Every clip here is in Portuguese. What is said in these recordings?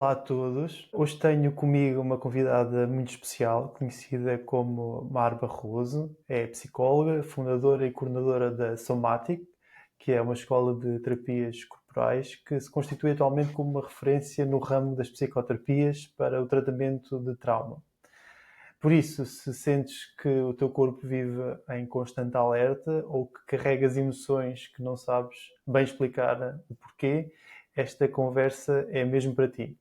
Olá a todos. Hoje tenho comigo uma convidada muito especial, conhecida como Mar Barroso. É psicóloga, fundadora e coordenadora da Somatic, que é uma escola de terapias corporais que se constitui atualmente como uma referência no ramo das psicoterapias para o tratamento de trauma. Por isso, se sentes que o teu corpo vive em constante alerta ou que carregas emoções que não sabes bem explicar o porquê, esta conversa é mesmo para ti.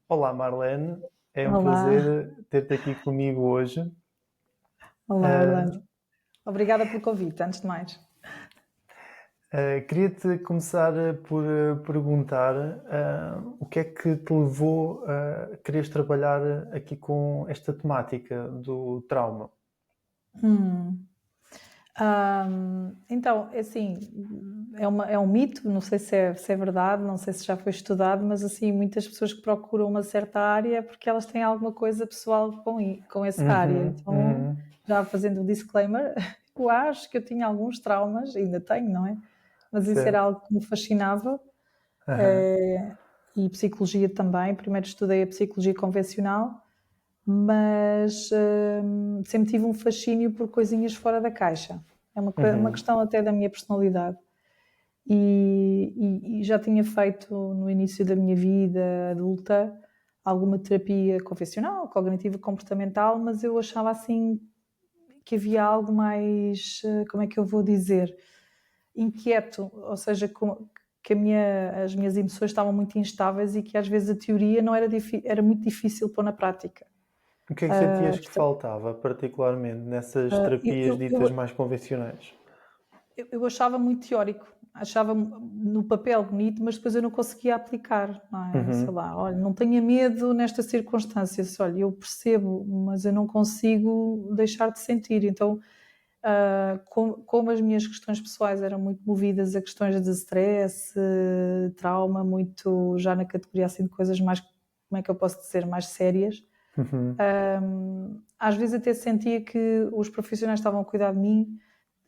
Olá Marlene, é um Olá, prazer ter-te aqui comigo hoje. olá Uh, Orlando. Obrigada pelo convite, antes de mais. Queria-te começar por perguntar o que é que te levou a quereres trabalhar aqui com esta temática do trauma? Hum. Então, é assim, é um mito, não sei se é verdade, não sei se já foi estudado, mas assim, muitas pessoas que procuram uma certa área é porque elas têm alguma coisa pessoal com essa área. Uhum, Então, uhum, já fazendo um disclaimer, eu acho que eu tinha alguns traumas, ainda tenho, não é? Mas isso era certo. algo que me fascinava, Uhum, e psicologia também. Primeiro estudei a psicologia convencional, mas sempre tive um fascínio por coisinhas fora da caixa. É uma uhum, questão até da minha personalidade. E já tinha feito no início da minha vida adulta alguma terapia convencional, cognitiva comportamental, mas eu achava assim que havia algo mais, como é que eu vou dizer, inquieto, ou seja, que as minhas emoções estavam muito instáveis e que às vezes a teoria não era, era muito difícil pôr na prática. O que é que sentias que faltava, particularmente nessas Eu, terapias eu, ditas eu, mais convencionais? eu achava muito teórico, achava no papel bonito, mas depois eu não conseguia aplicar, não é? Sei Uhum, lá, olha, não tenha medo nesta circunstância, olha, eu percebo, mas eu não consigo deixar de sentir. Então, como as minhas questões pessoais eram muito movidas a questões de stress, trauma, muito já na categoria assim de coisas mais, como é que eu posso dizer, mais sérias. uhum, Às vezes até sentia que os profissionais estavam a cuidar de mim,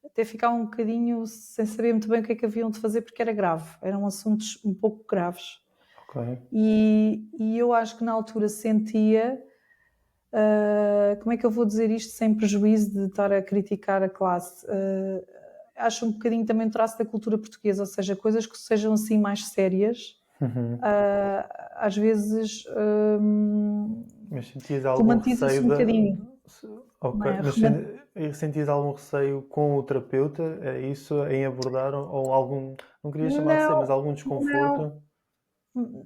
até ficava um bocadinho sem saber muito bem o que é que haviam de fazer porque era grave, eram assuntos um pouco graves. ok. E eu acho que na altura sentia, como é que eu vou dizer isto sem prejuízo de estar a criticar a classe? Acho um bocadinho também traço da cultura portuguesa, ou seja, coisas que sejam assim mais sérias, Uhum. às vezes Mas sentias algum romantiza-se receio um da. bocadinho, não Ok, é? mas sentias algum receio com o terapeuta? É isso em abordar ou algum. Não queria chamar receio, mas Não, algum não. desconforto?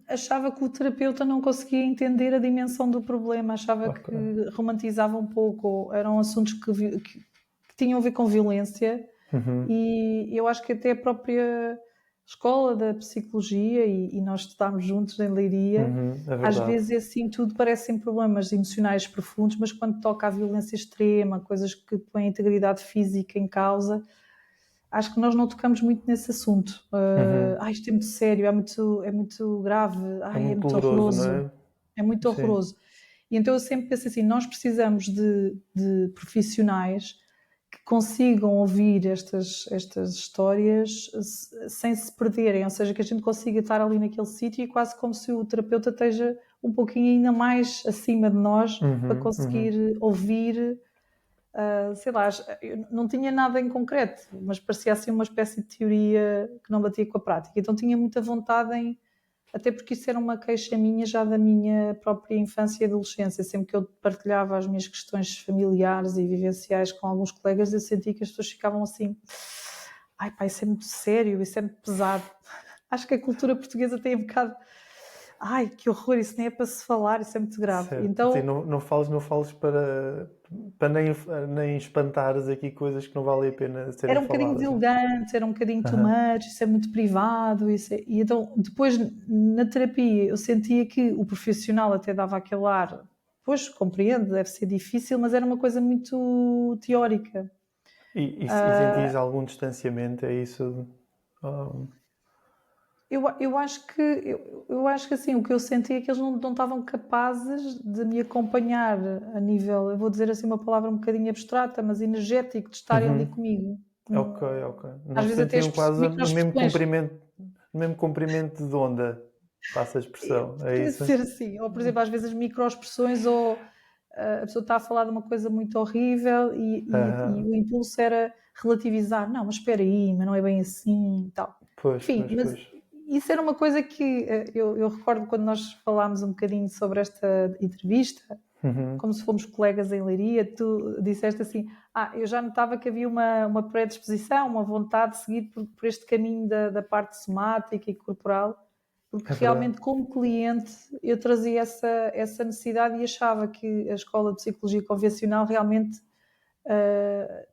Achava que o terapeuta não conseguia entender a dimensão do problema, achava Ok. que romantizava um pouco, eram assuntos que tinham a ver com violência Uhum. e eu acho que até a própria escola da psicologia e nós estudámos juntos em Leiria, Uhum. É às verdade. vezes assim tudo parecem problemas emocionais profundos, mas quando toca à violência extrema, coisas que põem a integridade física em causa, acho que nós não tocamos muito nesse assunto. Uhum. Isto é muito sério, é muito grave, É é muito muito doloroso, não horroroso, é? é muito Sim. horroroso. E então eu sempre penso assim, nós precisamos de profissionais que consigam ouvir estas histórias sem se perderem, ou seja, que a gente consiga estar ali naquele sítio e quase como se o terapeuta esteja um pouquinho ainda mais acima de nós para Uhum. Uhum. conseguir ouvir, sei lá, eu não tinha nada em concreto, mas parecia assim uma espécie de teoria que não batia com a prática. Então tinha muita vontade em, até porque isso era uma queixa minha já da minha própria infância e adolescência. Sempre que eu partilhava as minhas questões familiares e vivenciais com alguns colegas, eu sentia que as pessoas ficavam assim: ai pá, isso é muito sério, isso é muito pesado. Acho que a cultura portuguesa tem um bocado. Ai, que horror, isso nem é para se falar, isso é muito grave. Certo. Sim, Então não fales para nem espantares aqui coisas que não valem a pena serem era um bocadinho faladas, né? deselegante, era um bocadinho too Aham. much, isso é muito privado, e então depois na terapia eu sentia que o profissional até dava aquele ar, pois compreendo, deve ser difícil, mas era uma coisa muito teórica. E sentias algum distanciamento? É isso? Ah, Eu acho que assim, o que eu sentia é que eles não estavam capazes de me acompanhar a nível, eu vou dizer assim uma palavra um bocadinho abstrata, mas energético, de estarem ali uhum. comigo. Ok, ok. Não Às se vezes até as sentiam quase no mesmo microexpressões. comprimento, no mesmo comprimento de onda. passa a expressão, é Podia isso? ser assim, ou por exemplo, às vezes microexpressões, ou a pessoa está a falar de uma coisa muito horrível e Aham. o impulso era relativizar, não, mas espera aí, mas não é bem assim e tal. Pois, Enfim, pois, mas pois. isso era uma coisa que eu recordo quando nós falámos um bocadinho sobre esta entrevista, Uhum. como se fomos colegas em Leiria, tu disseste assim, eu já notava que havia uma predisposição, uma vontade de seguir por este caminho da parte somática e corporal, porque É verdade. realmente como cliente eu trazia essa necessidade e achava que a escola de psicologia convencional realmente,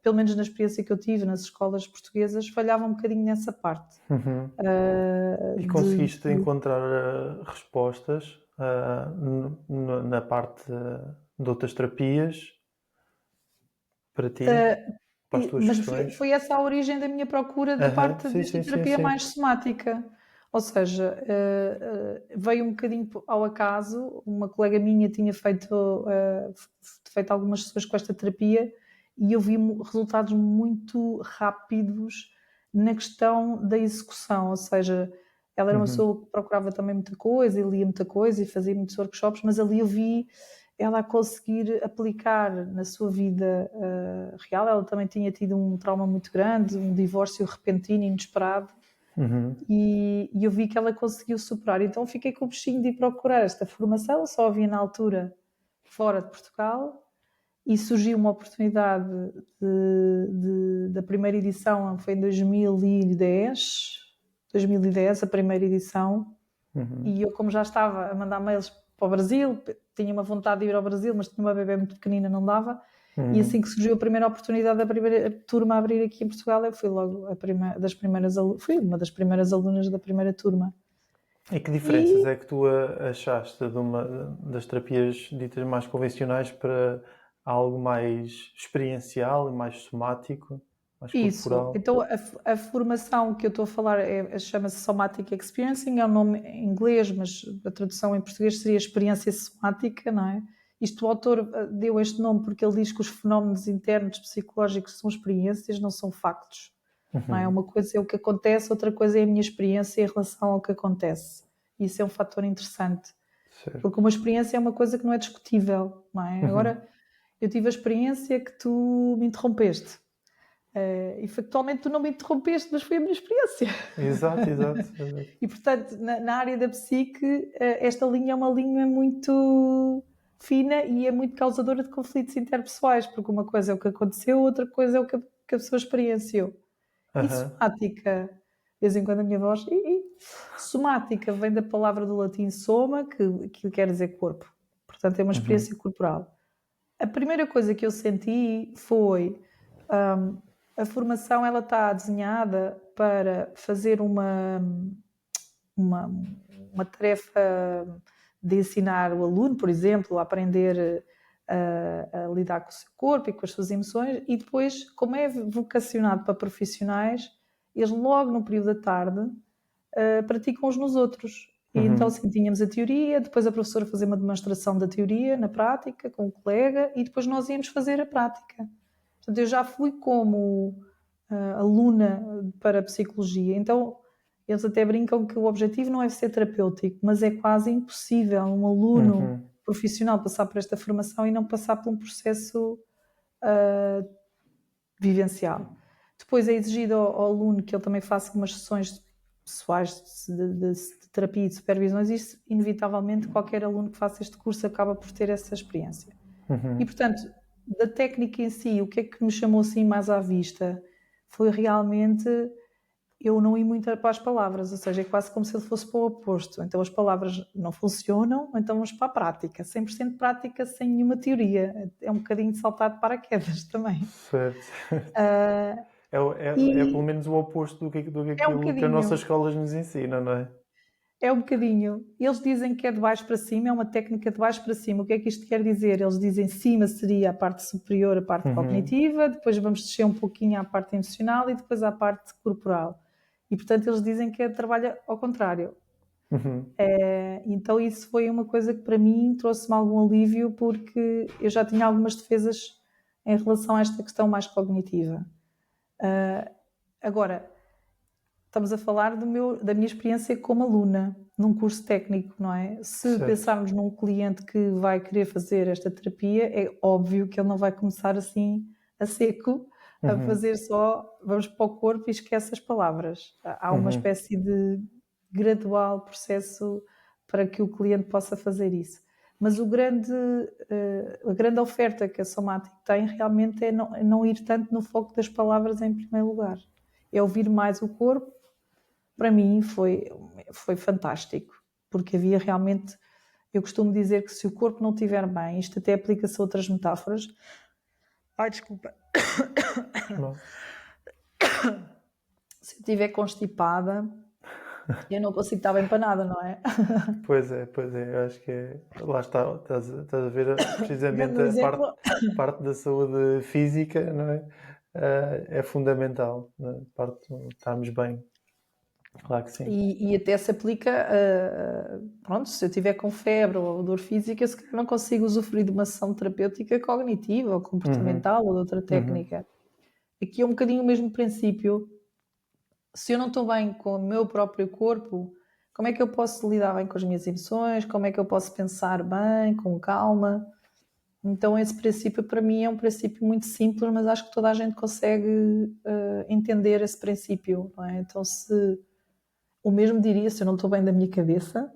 pelo menos na experiência que eu tive nas escolas portuguesas, falhava um bocadinho nessa parte. Uhum. E De, conseguiste encontrar respostas na parte de outras terapias para ti, para as tuas mas questões? foi essa a origem da minha procura da Aham, parte sim, desta sim, sim, terapia sim. mais somática. Ou seja, veio um bocadinho ao acaso, uma colega minha tinha feito algumas sessões com esta terapia e eu vi resultados muito rápidos na questão da execução, ou seja, ela era uma Uhum. pessoa que procurava também muita coisa e lia muita coisa e fazia muitos workshops, mas ali eu vi ela a conseguir aplicar na sua vida real. Ela também tinha tido um trauma muito grande, um divórcio repentino e inesperado, Uhum. e eu vi que ela conseguiu superar. Então fiquei com o bichinho de ir procurar esta formação, só havia na altura fora de Portugal, e surgiu uma oportunidade da primeira edição, foi em 2010 a primeira edição, Uhum. e eu, como já estava a mandar mails para o Brasil, tinha uma vontade de ir ao Brasil, mas tinha uma bebê muito pequenina, não dava. E assim Uhum. que surgiu a primeira oportunidade da primeira turma a abrir aqui em Portugal, eu fui logo fui uma das primeiras alunas da primeira turma. E que diferenças E é que tu achaste de uma das terapias ditas mais convencionais para algo mais experiencial e mais somático, mais isso, corporal? então a formação que eu estou a falar chama-se Somatic Experiencing, é um nome em inglês, mas a tradução em português seria experiência somática, não é? Isto o autor deu este nome porque ele diz que os fenómenos internos psicológicos são experiências, não são factos. Não é? Uhum. Uma coisa é o que acontece, outra coisa é a minha experiência em relação ao que acontece. Isso é um fator interessante, Certo. porque uma experiência é uma coisa que não é discutível, não é? Uhum. Agora, eu tive a experiência que tu me interrompeste. E factualmente tu não me interrompeste, mas foi a minha experiência. Exato, exato, exato. E portanto, na área da psique, esta linha é uma linha muito fina e é muito causadora de conflitos interpessoais, porque uma coisa é o que aconteceu, outra coisa é o que a pessoa experienciou. E Aham. somática, de vez em quando a minha voz, somática vem da palavra do latim soma, que quer dizer corpo. Portanto, é uma Uhum. experiência corporal. A primeira coisa que eu senti foi a formação, ela está desenhada para fazer uma, uma tarefa de ensinar o aluno, por exemplo, a aprender a lidar com o seu corpo e com as suas emoções, e depois, como é vocacionado para profissionais, eles logo no período da tarde praticam uns nos outros. E então, Uhum. assim, tínhamos a teoria, depois a professora fazia uma demonstração da teoria na prática com o colega e depois nós íamos fazer a prática. Portanto, eu já fui como aluna para a psicologia, então eles até brincam que o objetivo não é ser terapêutico, mas é quase impossível um aluno Uhum. profissional passar por esta formação e não passar por um processo vivencial. Depois é exigido ao aluno que ele também faça umas sessões pessoais de terapia e de supervisões, e isso, inevitavelmente, qualquer aluno que faça este curso acaba por ter essa experiência. E, Uhum. portanto, da técnica em si, o que é que me chamou assim mais à vista foi realmente eu não ir muito para as palavras, ou seja, é quase como se ele fosse para o oposto. Então as palavras não funcionam, então vamos para a prática. 100% prática, sem nenhuma teoria. É um bocadinho de saltar de paraquedas também. Certo, certo. É pelo E menos o oposto do que é um aquilo que as nossas bocadinho, escolas nos ensinam, não é? é um bocadinho. Eles dizem que é de baixo para cima, é uma técnica de baixo para cima. O que é que isto quer dizer? Eles dizem cima seria a parte superior, a parte Uhum. cognitiva, depois vamos descer um pouquinho à parte emocional e depois à parte corporal. E, portanto, eles dizem que trabalha ao contrário. Uhum. Então isso foi uma coisa que para mim trouxe-me algum alívio, porque eu já tinha algumas defesas em relação a esta questão mais cognitiva. Agora, estamos a falar da minha experiência como aluna. num curso técnico, não é? Se Certo. pensarmos num cliente que vai querer fazer esta terapia, é óbvio que ele não vai começar assim a seco, a Uhum. fazer só vamos para o corpo e esquece as palavras. Há uma Uhum. espécie de gradual processo para que o cliente possa fazer isso. Mas a grande oferta que a Somatic tem realmente é não ir tanto no foco das palavras em primeiro lugar. É ouvir mais o corpo. Para mim foi fantástico, porque havia realmente, eu costumo dizer que se o corpo não estiver bem, isto até aplica-se a outras metáforas. Ai, desculpa. Bom, Se eu estiver constipada, eu não consigo estar bem para nada, não é? pois é, eu acho que é, lá está, estás a ver precisamente Dando um exemplo, parte da saúde física, não é? É fundamental, não é? Parte de estarmos bem, claro que sim. e até se aplica, pronto, se eu estiver com febre ou dor física, se calhar não consigo usufruir de uma sessão terapêutica cognitiva ou Uhum. comportamental ou de outra Uhum. técnica. Aqui é um bocadinho o mesmo princípio. Se eu não estou bem com o meu próprio corpo, como é que eu posso lidar bem com as minhas emoções? Como é que eu posso pensar bem, com calma? Então, esse princípio para mim é um princípio muito simples, mas acho que toda a gente consegue entender esse princípio, não é? Então, se o mesmo diria, se eu não estou bem da minha cabeça,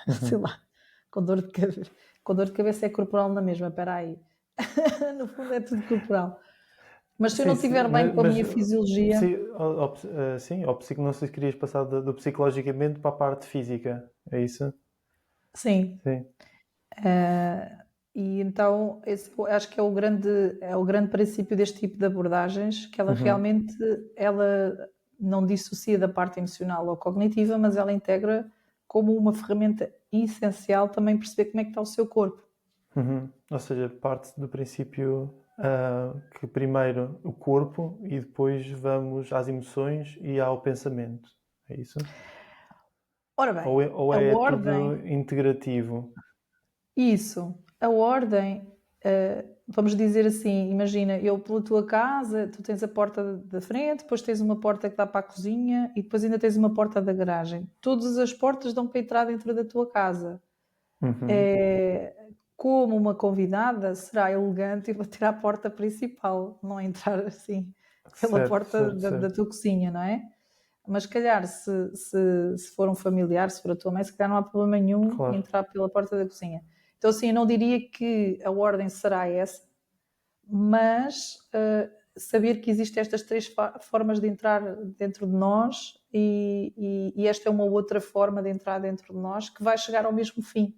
sei Uhum. lá, com dor de cabeça, com dor de cabeça é corporal na mesma, espera aí. No fundo é tudo corporal. Mas se eu não Sim, sim, estiver bem com a minha fisiologia, sim, não sei se querias passar do psicologicamente para a parte física, é isso? sim. Sim. E então, esse, eu acho que é o grande princípio deste tipo de abordagens, que ela Uhum. realmente, ela não dissocia da parte emocional ou cognitiva, mas ela integra como uma ferramenta essencial também perceber como é que está o seu corpo. Uhum. Ou seja, parte do princípio que primeiro o corpo e depois vamos às emoções e ao pensamento. É isso? Ora bem, Ou a é tudo ordem, integrativo? isso, a ordem, vamos dizer assim, imagina, eu pela tua casa, tu tens a porta da frente, depois tens uma porta que dá para a cozinha e depois ainda tens uma porta da garagem. Todas as portas dão para entrar dentro da tua casa. Uhum. Como uma convidada, será elegante e bater à porta principal, não entrar assim pela Certo, porta certo, da certo. tua cozinha, não é? Mas se calhar, se for um familiar, se for a tua mãe, se calhar não há problema nenhum Claro. entrar pela porta da cozinha. Então, assim, eu não diria que a ordem será essa, mas saber que existem estas três formas de entrar dentro de nós e esta é uma outra forma de entrar dentro de nós que vai chegar ao mesmo fim.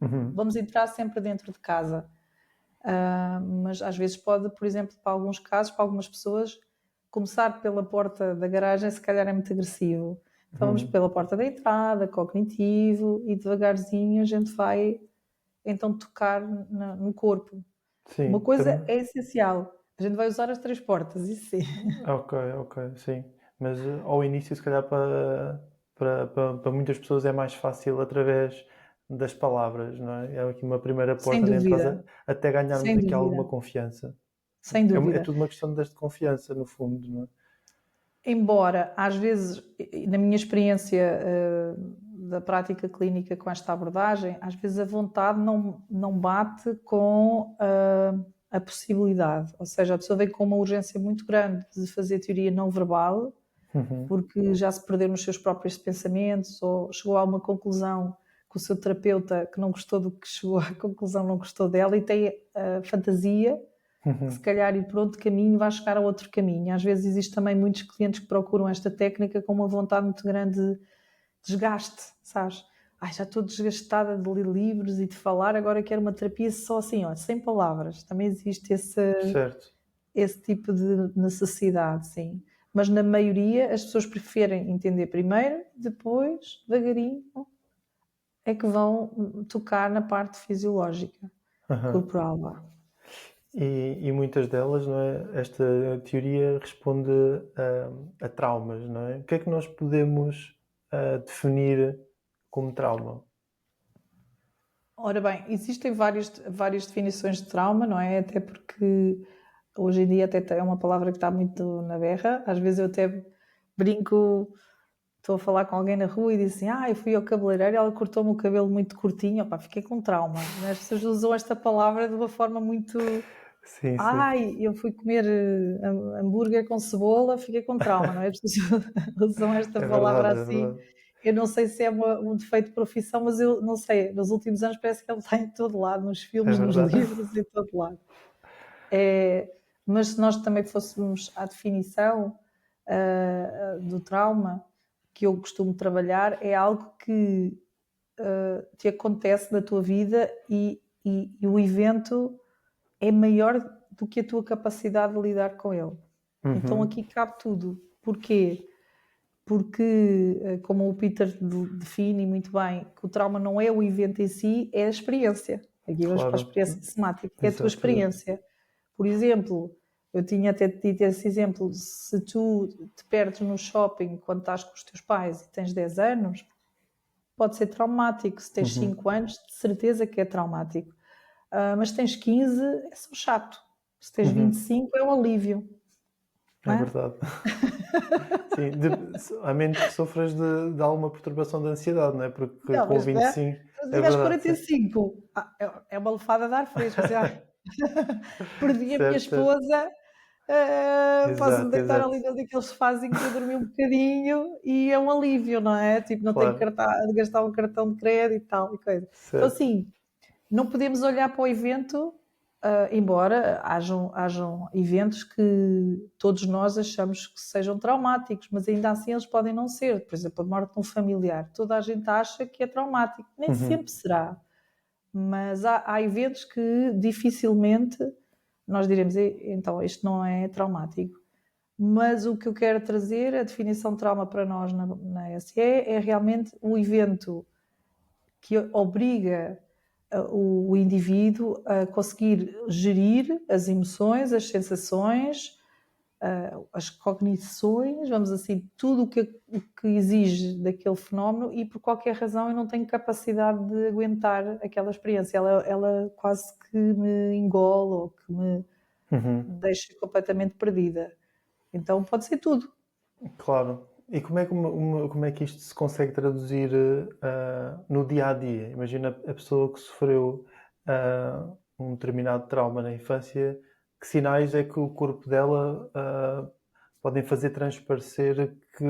Uhum. Vamos entrar sempre dentro de casa. Mas às vezes pode, por exemplo, para alguns casos, para algumas pessoas, começar pela porta da garagem se calhar é muito agressivo. Então vamos Uhum. pela porta da entrada, cognitivo, e devagarzinho a gente vai então tocar no corpo. Uma Sim, coisa também. é essencial, a gente vai usar as três portas, isso sim. Ok, ok, sim. Mas ao início, se calhar, para muitas pessoas é mais fácil através das palavras, não é? É aqui uma primeira Sem porta de entrada dúvida, até ganharmos sem aqui alguma dúvida, confiança. sem É dúvida. tudo uma questão de confiança, no fundo, não é? Embora, às vezes, na minha experiência da prática clínica com esta abordagem, às vezes a vontade não bate com a possibilidade. Ou seja, a pessoa vem com uma urgência muito grande de fazer teoria não verbal, Uhum. porque já se perdeu nos seus próprios pensamentos ou chegou a uma conclusão com o seu terapeuta que não gostou do que chegou à conclusão, não gostou dela e tem a fantasia que se Uhum. calhar ir por outro caminho vai chegar a outro caminho. Às vezes existe também muitos clientes que procuram esta técnica com uma vontade muito grande de desgaste, sabes? Ai, já estou desgastada de ler livros e de falar, agora quero uma terapia só assim, ó, sem palavras. Também existe Certo. esse tipo de necessidade, sim. Mas na maioria as pessoas preferem entender primeiro, depois, devagarinho, é que vão tocar na parte fisiológica, Aham. corporal. Lá. E muitas delas, não é? Esta teoria responde a traumas, não é? O que é que nós podemos definir como trauma? Ora bem, existem várias definições de trauma, não é? Até porque hoje em dia até é uma palavra que está muito na berra. Às vezes eu até brinco estou a falar com alguém na rua e disse assim, eu fui ao cabeleireiro e ela cortou-me o cabelo muito curtinho, opá, fiquei com trauma. As pessoas usam esta palavra de uma forma muito... Sim, sim. eu fui comer hambúrguer com cebola, fiquei com trauma, não é? As pessoas usam esta É palavra verdade, é assim. verdade. Eu não sei se é um defeito de profissão, mas eu não sei, nos últimos anos parece que ele está em todo lado, nos É filmes, nos verdade. livros, em todo lado. Mas se nós também fôssemos à definição do trauma que eu costumo trabalhar, é algo que te acontece na tua vida e o evento é maior do que a tua capacidade de lidar com ele. Então aqui cabe tudo. Porquê? Porque, como o Peter define muito bem, que o trauma não é o evento em si, é a experiência. Aqui vamos para a Claro. experiência somática, que é a tua Exatamente. experiência. Por exemplo, eu tinha até dito esse exemplo, se tu te perdes no shopping quando estás com os teus pais e tens 10 anos, pode ser traumático. Se tens 5 anos, de certeza que é traumático. Mas se tens 15, é só chato. Se tens 25, é um alívio. Não É é? verdade. Sim, a menos que sofras de alguma perturbação de ansiedade, não é? Porque Não, com o mas né? 25, Se é chegas aos verdade, sim. 45, é uma lefada de ar fresco. Assim, perdi a minha Certo, certo. esposa, posso-me Exato, deitar exato. ali naquele sofazinho para dormir um bocadinho e é um alívio, não é? Tipo, não tenho que Claro, gastar um cartão de crédito e tal e coisa. Então, certo. assim, não podemos olhar para o evento, embora hajam eventos que todos nós achamos que sejam traumáticos, mas ainda assim eles podem não ser. Por exemplo, a morte de um familiar. Toda a gente acha que é traumático. Nem sempre será. Mas há eventos que dificilmente nós diremos, então, isto não é traumático. Mas o que eu quero trazer, a definição de trauma para nós na SE, é realmente um evento que obriga o indivíduo a conseguir gerir as emoções, as sensações, as cognições, vamos assim, tudo o que exige daquele fenómeno e por qualquer razão eu não tenho capacidade de aguentar aquela experiência. Ela quase que me engole ou que me deixa completamente perdida. Então pode ser tudo. Claro. E como é que, como é que isto se consegue traduzir no dia a dia? Imagina a pessoa que sofreu um determinado trauma na infância, que sinais é que o corpo dela podem fazer transparecer que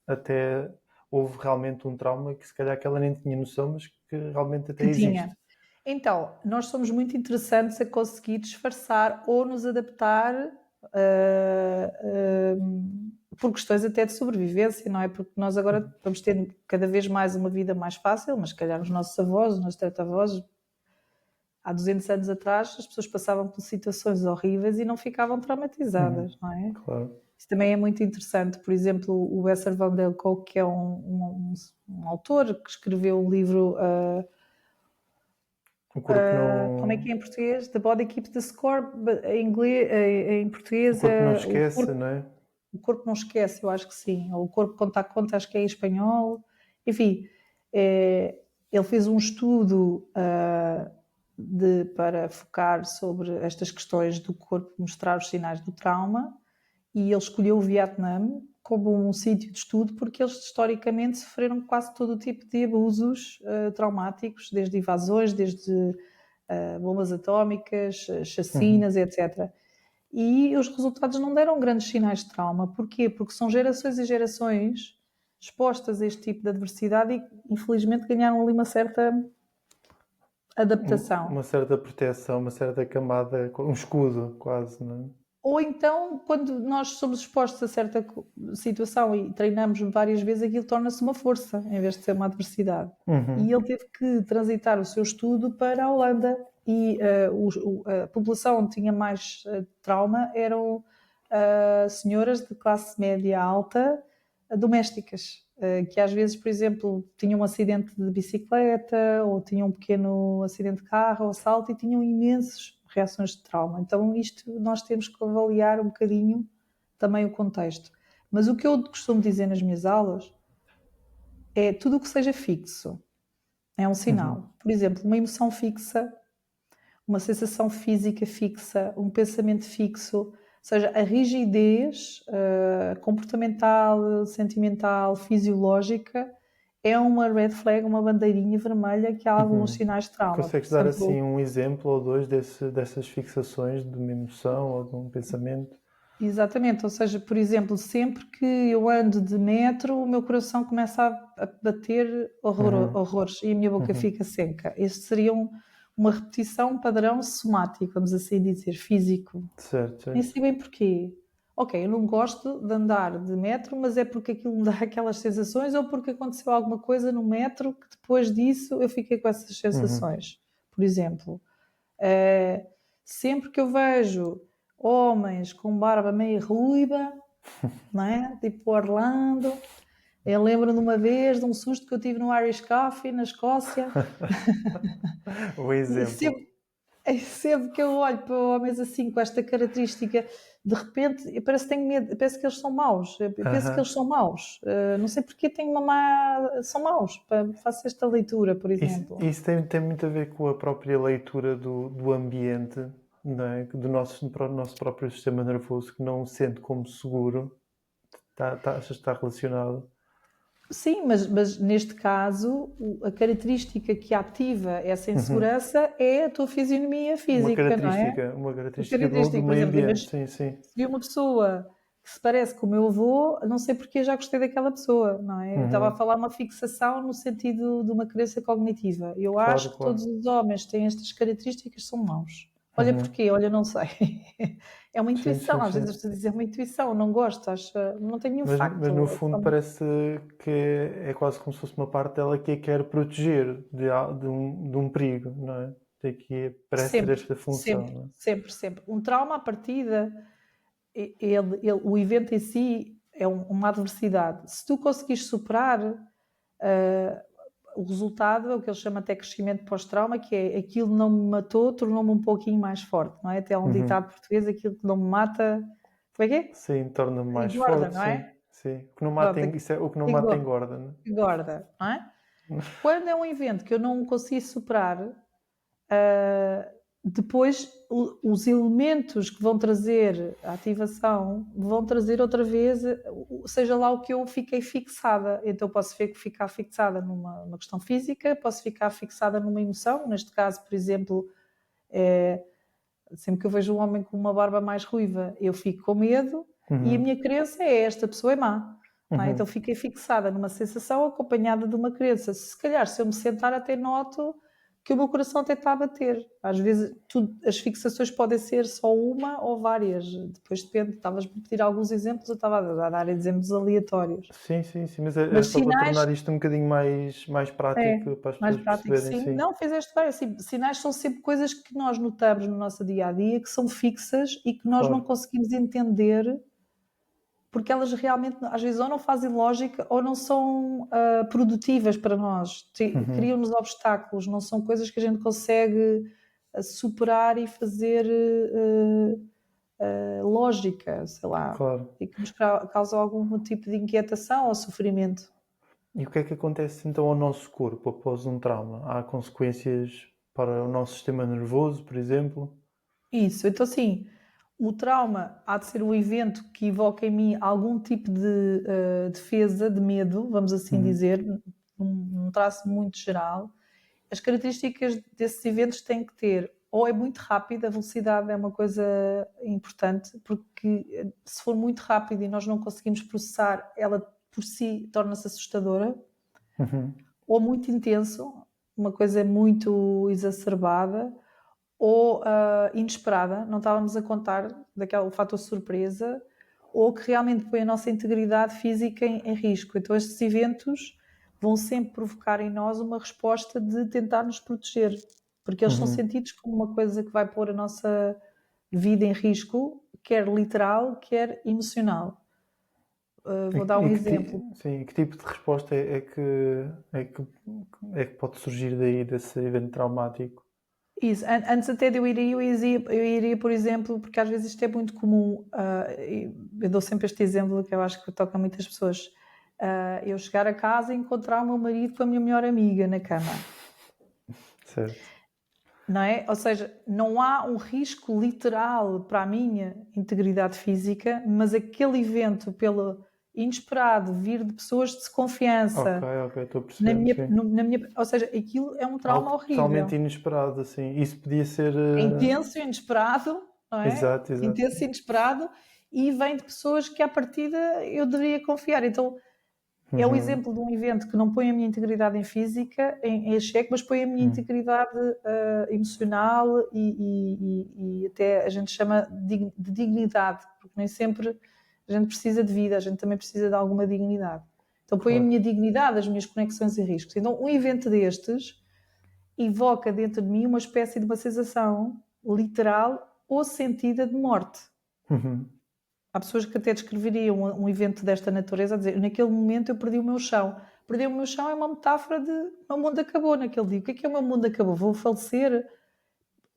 até houve realmente um trauma que se calhar que ela nem tinha noção, mas que realmente até Que tinha. existe. Então, nós somos muito interessantes a conseguir disfarçar ou nos adaptar por questões até de sobrevivência, não é? Porque nós agora vamos ter cada vez mais uma vida mais fácil, mas se calhar os nossos avós, os nossos tataravós, há 200 anos atrás, as pessoas passavam por situações horríveis e não ficavam traumatizadas, não é? Claro. Isso também é muito interessante. Por exemplo, o Bessel van der Kolk, que é um autor que escreveu um livro... O corpo como é que não, é em português? The Body Keeps the Score. Em o português corpo não é esquece, não é? o corpo não esquece, eu acho que sim. Ou o corpo conta a conta, acho que é em espanhol. Enfim, ele fez um estudo para focar sobre estas questões do corpo mostrar os sinais do trauma e ele escolheu o Vietnã como um sítio de estudo porque eles historicamente sofreram quase todo o tipo de abusos traumáticos, desde invasões, desde bombas atómicas, chacinas, etc. E os resultados não deram grandes sinais de trauma. Porquê? Porque são gerações e gerações expostas a este tipo de adversidade e infelizmente ganharam ali uma certa adaptação. Uma certa proteção, uma certa camada, um escudo quase, não é? Ou então, quando nós somos expostos a certa situação e treinamos várias vezes, aquilo torna-se uma força, em vez de ser uma adversidade. E ele teve que transitar o seu estudo para a Holanda. E a população onde tinha mais trauma eram senhoras de classe média alta, domésticas, que às vezes, por exemplo, tinham um acidente de bicicleta ou tinham um pequeno acidente de carro ou assalto e tinham imensos reações de trauma. Então isto nós temos que avaliar um bocadinho também o contexto. Mas o que eu costumo dizer nas minhas aulas é tudo o que seja fixo é um sinal. Por exemplo, uma emoção fixa, uma sensação física fixa, um pensamento fixo, seja, a rigidez comportamental, sentimental, fisiológica é uma red flag, uma bandeirinha vermelha que há alguns sinais de trauma. Por Consegues dar exemplo, assim um exemplo ou dois dessas fixações de uma emoção ou de um pensamento? exatamente, ou seja, por exemplo, sempre que eu ando de metro, o meu coração começa a bater horrores e a minha boca fica seca. Este seria uma repetição, um padrão somático, vamos assim dizer, físico. Certo, Nem certo. sei bem porquê. Ok, eu não gosto de andar de metro, mas é porque aquilo me dá aquelas sensações ou porque aconteceu alguma coisa no metro que depois disso eu fiquei com essas sensações. Por exemplo, eh, sempre que eu vejo homens com barba meio ruiva, não é? Tipo Orlando, eu lembro de uma vez de um susto que eu tive no Irish Coffee, na Escócia. O exemplo. Sempre que eu olho para homens assim, com esta característica, de repente, parece que tenho medo, parece que eles são maus. Eu penso que eles são maus. Não sei porque tenho uma má. São maus. Faço esta leitura, por exemplo. Isso tem muito a ver com a própria leitura do ambiente, não é? Do nosso próprio sistema nervoso, que não o sente como seguro. Achas que está relacionado? Sim, mas neste caso, a característica que ativa essa insegurança é a tua fisionomia física, não é? Uma A característica do característica, por meio exemplo, ambiente, sim, sim. se vi uma pessoa que se parece com o meu avô, não sei porque já gostei daquela pessoa, não é? Eu estava a falar uma fixação no sentido de uma crença cognitiva. Eu Claro, acho que claro. todos os homens que têm estas características são maus. Olha porquê, olha, não sei. É uma Sim, intuição, sim, às vezes sim. as pessoas dizem uma intuição, não gosto, não tenho nenhum Mas facto. no fundo parece que é quase como se fosse uma parte dela que a quer proteger de um perigo, não é? Parece ter Sempre, esta função, sempre, não é? sempre, sempre. Um trauma à partida, o evento em si é uma adversidade. Se tu conseguires superar, o resultado é o que ele chama até crescimento pós-trauma, que é aquilo não me matou, tornou-me um pouquinho mais forte, não é? Até há um ditado português, aquilo que não me mata, como é que é? Sim, torna-me mais Engorda, forte, não sim. é? Sim. O que não mata, Pronto, isso é o que não mata engorda, engorda, não engorda, não é? Quando é um evento que eu não consegui superar, depois os elementos que vão trazer a ativação vão trazer outra vez, seja lá o que eu fiquei fixada. Então posso ficar fixada numa questão física, posso ficar fixada numa emoção, neste caso, por exemplo, sempre que eu vejo um homem com uma barba mais ruiva, eu fico com medo e a minha crença é esta pessoa é má. Não é? Então fiquei fixada numa sensação acompanhada de uma crença. Se calhar, se eu me sentar, até noto que o meu coração até está a bater. Às vezes, as fixações podem ser só uma ou várias. Depois depende. Estavas-me a pedir alguns exemplos, eu estava a dar exemplos aleatórios. Sim, sim, sim. Mas era Mas só para sinais, tornar isto um bocadinho mais prático para as mais pessoas prático, perceberem, sim. sim. Não, fizeste bem. Assim, sinais são sempre coisas que nós notamos no nosso dia-a-dia, que são fixas e que nós não Claro. conseguimos entender porque elas realmente, às vezes, ou não fazem lógica ou não são produtivas para nós. Criam-nos obstáculos, não são coisas que a gente consegue superar e fazer lógica, sei lá, Claro. e que nos causam algum tipo de inquietação ou sofrimento. E o que é que acontece então ao nosso corpo após um trauma? Há consequências para o nosso sistema nervoso, por exemplo? Isso, então assim, o trauma há de ser um evento que evoca em mim algum tipo de defesa, de medo, vamos assim dizer, num traço muito geral. As características desses eventos têm que ter, ou é muito rápido, a velocidade é uma coisa importante, porque se for muito rápido e nós não conseguimos processar, ela por si torna-se assustadora, ou muito intenso, uma coisa muito exacerbada, ou inesperada, não estávamos a contar daquele fator surpresa, ou que realmente põe a nossa integridade física em risco. Então estes eventos vão sempre provocar em nós uma resposta de tentar nos proteger, porque eles são sentidos como uma coisa que vai pôr a nossa vida em risco, quer literal, quer emocional. Vou dar um exemplo. Sim, que tipo de resposta é que pode surgir daí desse evento traumático? Isso, antes até de eu iria, por exemplo, porque às vezes isto é muito comum, eu dou sempre este exemplo que eu acho que toca a muitas pessoas. Eu chegar a casa e encontrar o meu marido com a minha melhor amiga na cama. Certo. não é? Ou seja, não há um risco literal para a minha integridade física, mas aquele evento, pelo inesperado, vir de pessoas de Ok, confiança, ok, estou a na perceber, minha, sim. na minha, ou seja, aquilo é um trauma Algo totalmente horrível. inesperado, assim. Isso podia ser. É intenso e inesperado, não é? Exato, exato. Intenso e inesperado, e vem de pessoas que à partida eu deveria confiar. Então é o Uhum, exemplo de um evento que não põe a minha integridade em física em xeque, mas põe a minha uhum. integridade emocional e até a gente chama de dignidade, porque nem sempre a gente precisa de vida, a gente também precisa de alguma dignidade. Então põe a Claro. minha dignidade, as minhas conexões e riscos. Então um evento destes evoca dentro de mim uma espécie de uma sensação literal ou sentida de morte. Uhum. Há pessoas que até descreveriam um evento desta natureza a dizer, naquele momento eu perdi o meu chão. Perder o meu chão é uma metáfora de o meu mundo acabou naquele dia. O que é o meu mundo acabou? Vou falecer?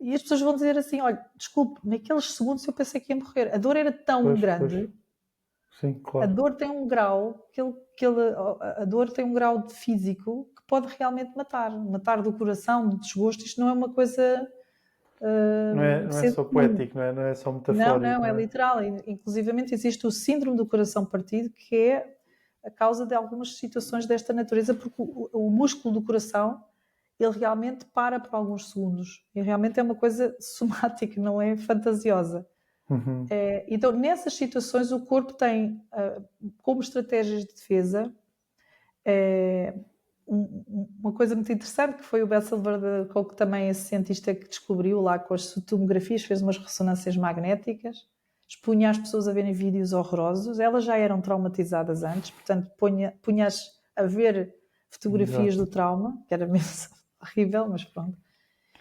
E as pessoas vão dizer assim, olha, desculpe, naqueles segundos eu pensei que ia morrer. A dor era tão Pois, pois. grande, Sim, a claro. dor tem um grau, a dor tem um grau de físico que pode realmente matar. Matar do coração, do desgosto, isto não é uma coisa Não é senso só comum. poético, não é só Não, metafórico, não, é não é? literal. Inclusivamente existe o síndrome do coração partido, que é a causa de algumas situações desta natureza, porque o músculo do coração, ele realmente para por alguns segundos. E realmente é uma coisa somática, não é fantasiosa. Uhum. Então, nessas situações, o corpo tem, como estratégias de defesa, uma coisa muito interessante, que foi o Bessel van der Kolk, também esse cientista que descobriu lá com as tomografias, fez umas ressonâncias magnéticas, expunha as pessoas a verem vídeos horrorosos, elas já eram traumatizadas antes, portanto punha-as a ver fotografias do Exato. trauma, que era mesmo horrível, mas pronto,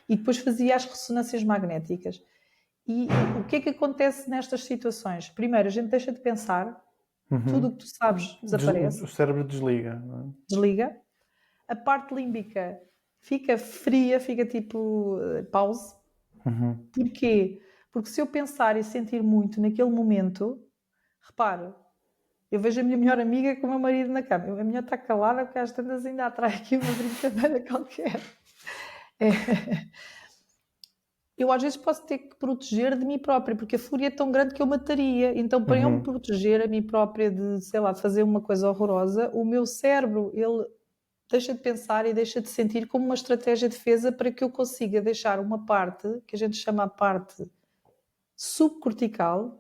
e depois fazia as ressonâncias magnéticas. E o que é que acontece nestas situações? Primeiro, a gente deixa de pensar, tudo o Uhum. que tu sabes O desaparece, cérebro desliga, não desliga. A parte límbica fica fria, fica tipo pause. é? Uhum. Porquê? Porque se eu pensar e sentir muito naquele momento, repara, eu vejo a minha melhor amiga com o meu marido na cama. A minha está calada porque às tantas ainda atrai aqui uma brincadeira qualquer. É. Eu às vezes posso ter que proteger de mim própria, porque a fúria é tão grande que eu mataria. Então, para eu me Uhum. proteger a mim própria de, sei lá, de fazer uma coisa horrorosa, o meu cérebro, ele deixa de pensar e deixa de sentir como uma estratégia de defesa para que eu consiga deixar uma parte, que a gente chama a parte subcortical,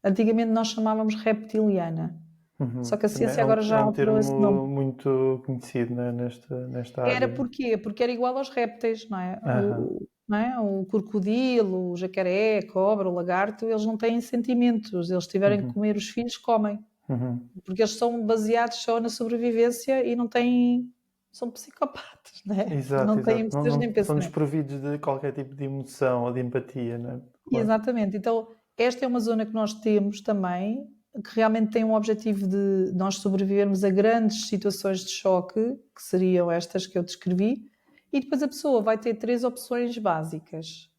antigamente nós chamávamos reptiliana, só Uhum. que a Também ciência agora é já um alterou esse nome. termo muito conhecido, né, nesta Era área. porquê? Porque era igual aos répteis, não é? Aham. Não é? O crocodilo, o jacaré, a cobra, o lagarto, eles não têm sentimentos, eles tiverem que Uhum. comer os filhos, comem. Uhum. Porque eles são baseados só na sobrevivência e não têm. São psicopatas, não é? Exato, Não têm exato. emoções nem São pensamento. desprovidos de qualquer tipo de emoção ou de empatia, né? Claro. Exatamente. Então, esta é uma zona que nós temos também, que realmente tem um objetivo de nós sobrevivermos a grandes situações de choque, que seriam estas que eu descrevi, e depois a pessoa vai ter 3 opções básicas.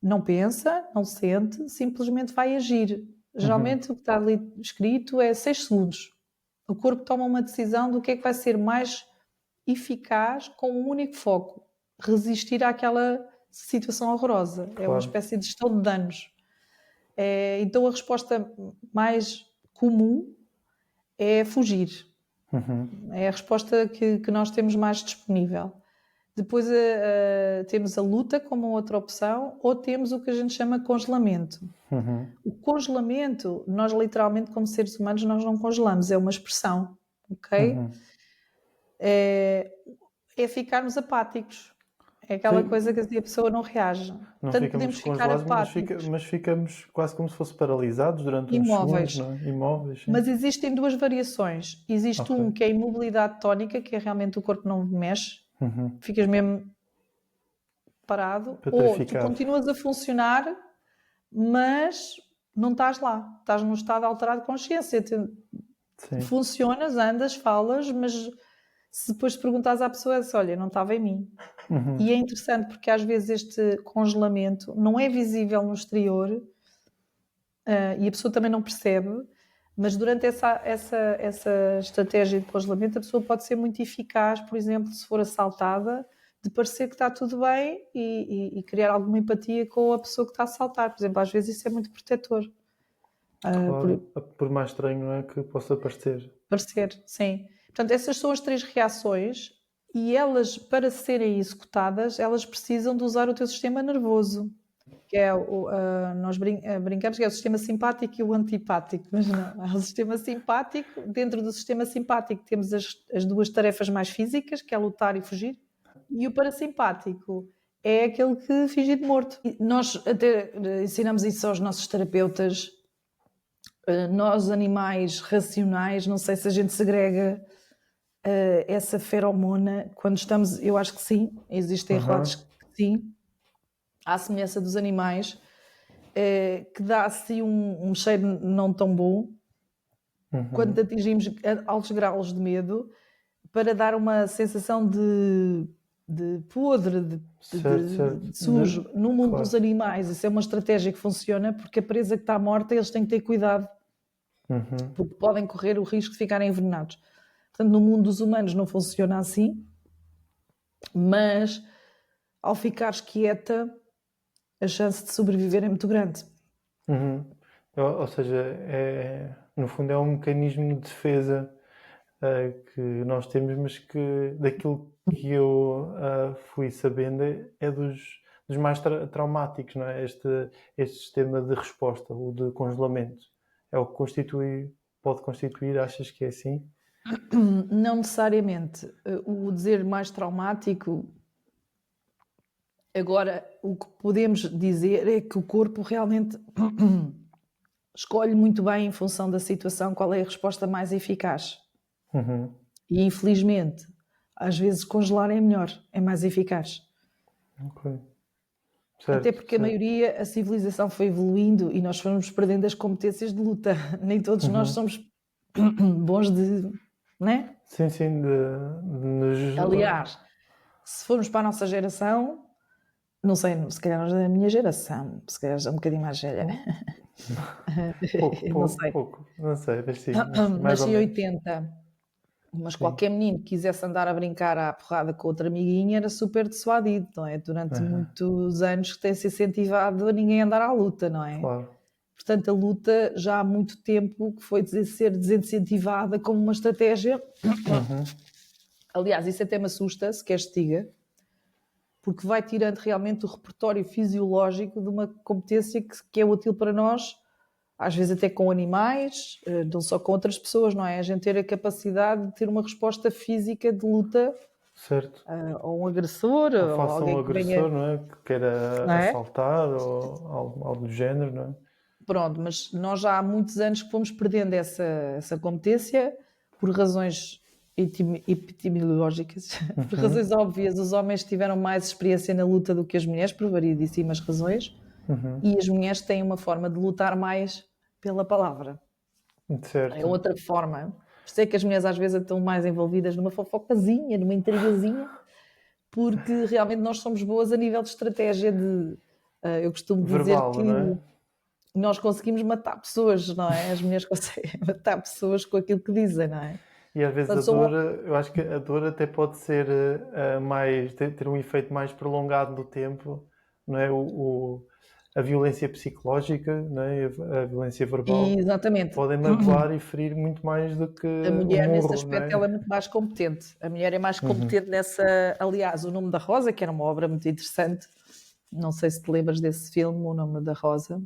Não pensa, não sente, simplesmente vai agir. Uhum. Geralmente o que está ali escrito é 6 segundos. O corpo toma uma decisão do que é que vai ser mais eficaz com um único foco: resistir àquela situação horrorosa. É uma Claro. espécie de gestão de danos. Então a resposta mais comum é fugir. Uhum. É a resposta que nós temos mais disponível. Depois temos a luta como outra opção, ou temos o que a gente chama congelamento. Uhum. O congelamento, nós literalmente, como seres humanos, nós não congelamos, é uma expressão, ok? Uhum. É ficarmos apáticos. É aquela Sim, coisa que a pessoa não reage. não Tanto ficamos podemos ficar congelados, apáticos, mas ficamos quase como se fosse paralisados durante uns segundos, imóveis. não é? Imóveis, sim. Mas existem duas variações. Existe Ok. um que é a imobilidade tónica, que é realmente o corpo não mexe, Uhum. ficas mesmo parado, ou tu Petrificado. continuas a funcionar, mas não estás lá, estás num estado alterado de consciência. Sim. Funcionas, andas, falas, mas se depois perguntas à pessoa, é assim, olha, não estava em mim. E é Uhum. interessante porque às vezes este congelamento não é visível no exterior, e a pessoa também não percebe, mas durante essa estratégia de congelamento a pessoa pode ser muito eficaz, por exemplo, se for assaltada, de parecer que está tudo bem e criar alguma empatia com a pessoa que está a saltar. Por exemplo, às vezes isso é muito protetor. Claro, por mais estranho, não é, que possa parecer. Parecer, sim. Portanto, essas são as 3 reações e elas, para serem executadas, elas precisam de usar o teu sistema nervoso, que é nós brincamos que é o sistema simpático e o antipático, mas não, é o sistema simpático. Dentro do sistema simpático temos as 2 tarefas mais físicas, que é lutar e fugir, e o parasimpático é aquele que fingir de morto. E nós até ensinamos isso aos nossos terapeutas. Nós, animais racionais, não sei se a gente segrega essa feromona quando estamos, eu acho que sim, existem relatos que sim, à semelhança dos animais, que dá assim um cheiro não tão bom quando atingimos altos graus de medo, para dar uma sensação de podre, de sujo. No mundo dos animais, isso é uma estratégia que funciona, porque a presa que está morta, eles têm que ter cuidado, porque podem correr o risco de ficarem envenenados. Portanto, no mundo dos humanos não funciona assim, mas ao ficares quieta, a chance de sobreviver é muito grande. Ou seja, no fundo é um mecanismo de defesa que nós temos, mas que daquilo que eu fui sabendo é dos mais traumáticos, não é? Este sistema de resposta, o de congelamento. É o que pode constituir, achas que é assim? Não necessariamente. O dizer mais traumático, agora o que podemos dizer é que o corpo realmente escolhe muito bem, em função da situação, qual é a resposta mais eficaz. E infelizmente, às vezes congelar é melhor, é mais eficaz. Ok. Certo, até porque a maioria, a civilização foi evoluindo e nós fomos perdendo as competências de luta. Nem todos nós somos bons de... Não é? Sim, sim, Aliás, se formos para a nossa geração, não sei, se calhar nós da minha geração, se calhar já um bocadinho mais velha. Pouco, não sei, mas sim, mas em 80. Mas sim, qualquer menino que quisesse andar a brincar à porrada com outra amiguinha era super dissuadido, não é? Durante muitos anos que tem-se incentivado a ninguém andar à luta, não é? Claro. Portanto, a luta já há muito tempo que foi ser desincentivada como uma estratégia. Aliás, isso até me assusta, se queres te diga, porque vai tirando realmente o repertório fisiológico de uma competência que é útil para nós, às vezes até com animais, não só com outras pessoas, não é? A gente ter a capacidade de ter uma resposta física de luta, certo, ou um agressor, ou alguém um agressor, que venha... não é? Que queira assaltar ou algo do género, não é? Pronto, mas nós já há muitos anos que fomos perdendo essa competência por razões epidemiológicas, por razões óbvias. Os homens tiveram mais experiência na luta do que as mulheres, por variedíssimas razões, e as mulheres têm uma forma de lutar mais pela palavra. Certo. É outra forma. Sei que as mulheres às vezes estão mais envolvidas numa fofocazinha, numa intrigazinha, porque realmente nós somos boas a nível de estratégia de... eu costumo verbal, dizer que... não é? Nós conseguimos matar pessoas, não é? As mulheres conseguem matar pessoas com aquilo que dizem, não é? E às vezes eu acho que a dor até pode ser ter um efeito mais prolongado no tempo, não é? A violência psicológica, não é? A violência verbal. Exatamente. Podem magoar e ferir muito mais do que a mulher, o nesse murro, aspecto, não é? ela é muito mais competente. A mulher é mais competente nessa... Aliás, O Nome da Rosa, que era uma obra muito interessante, não sei se te lembras desse filme, O Nome da Rosa,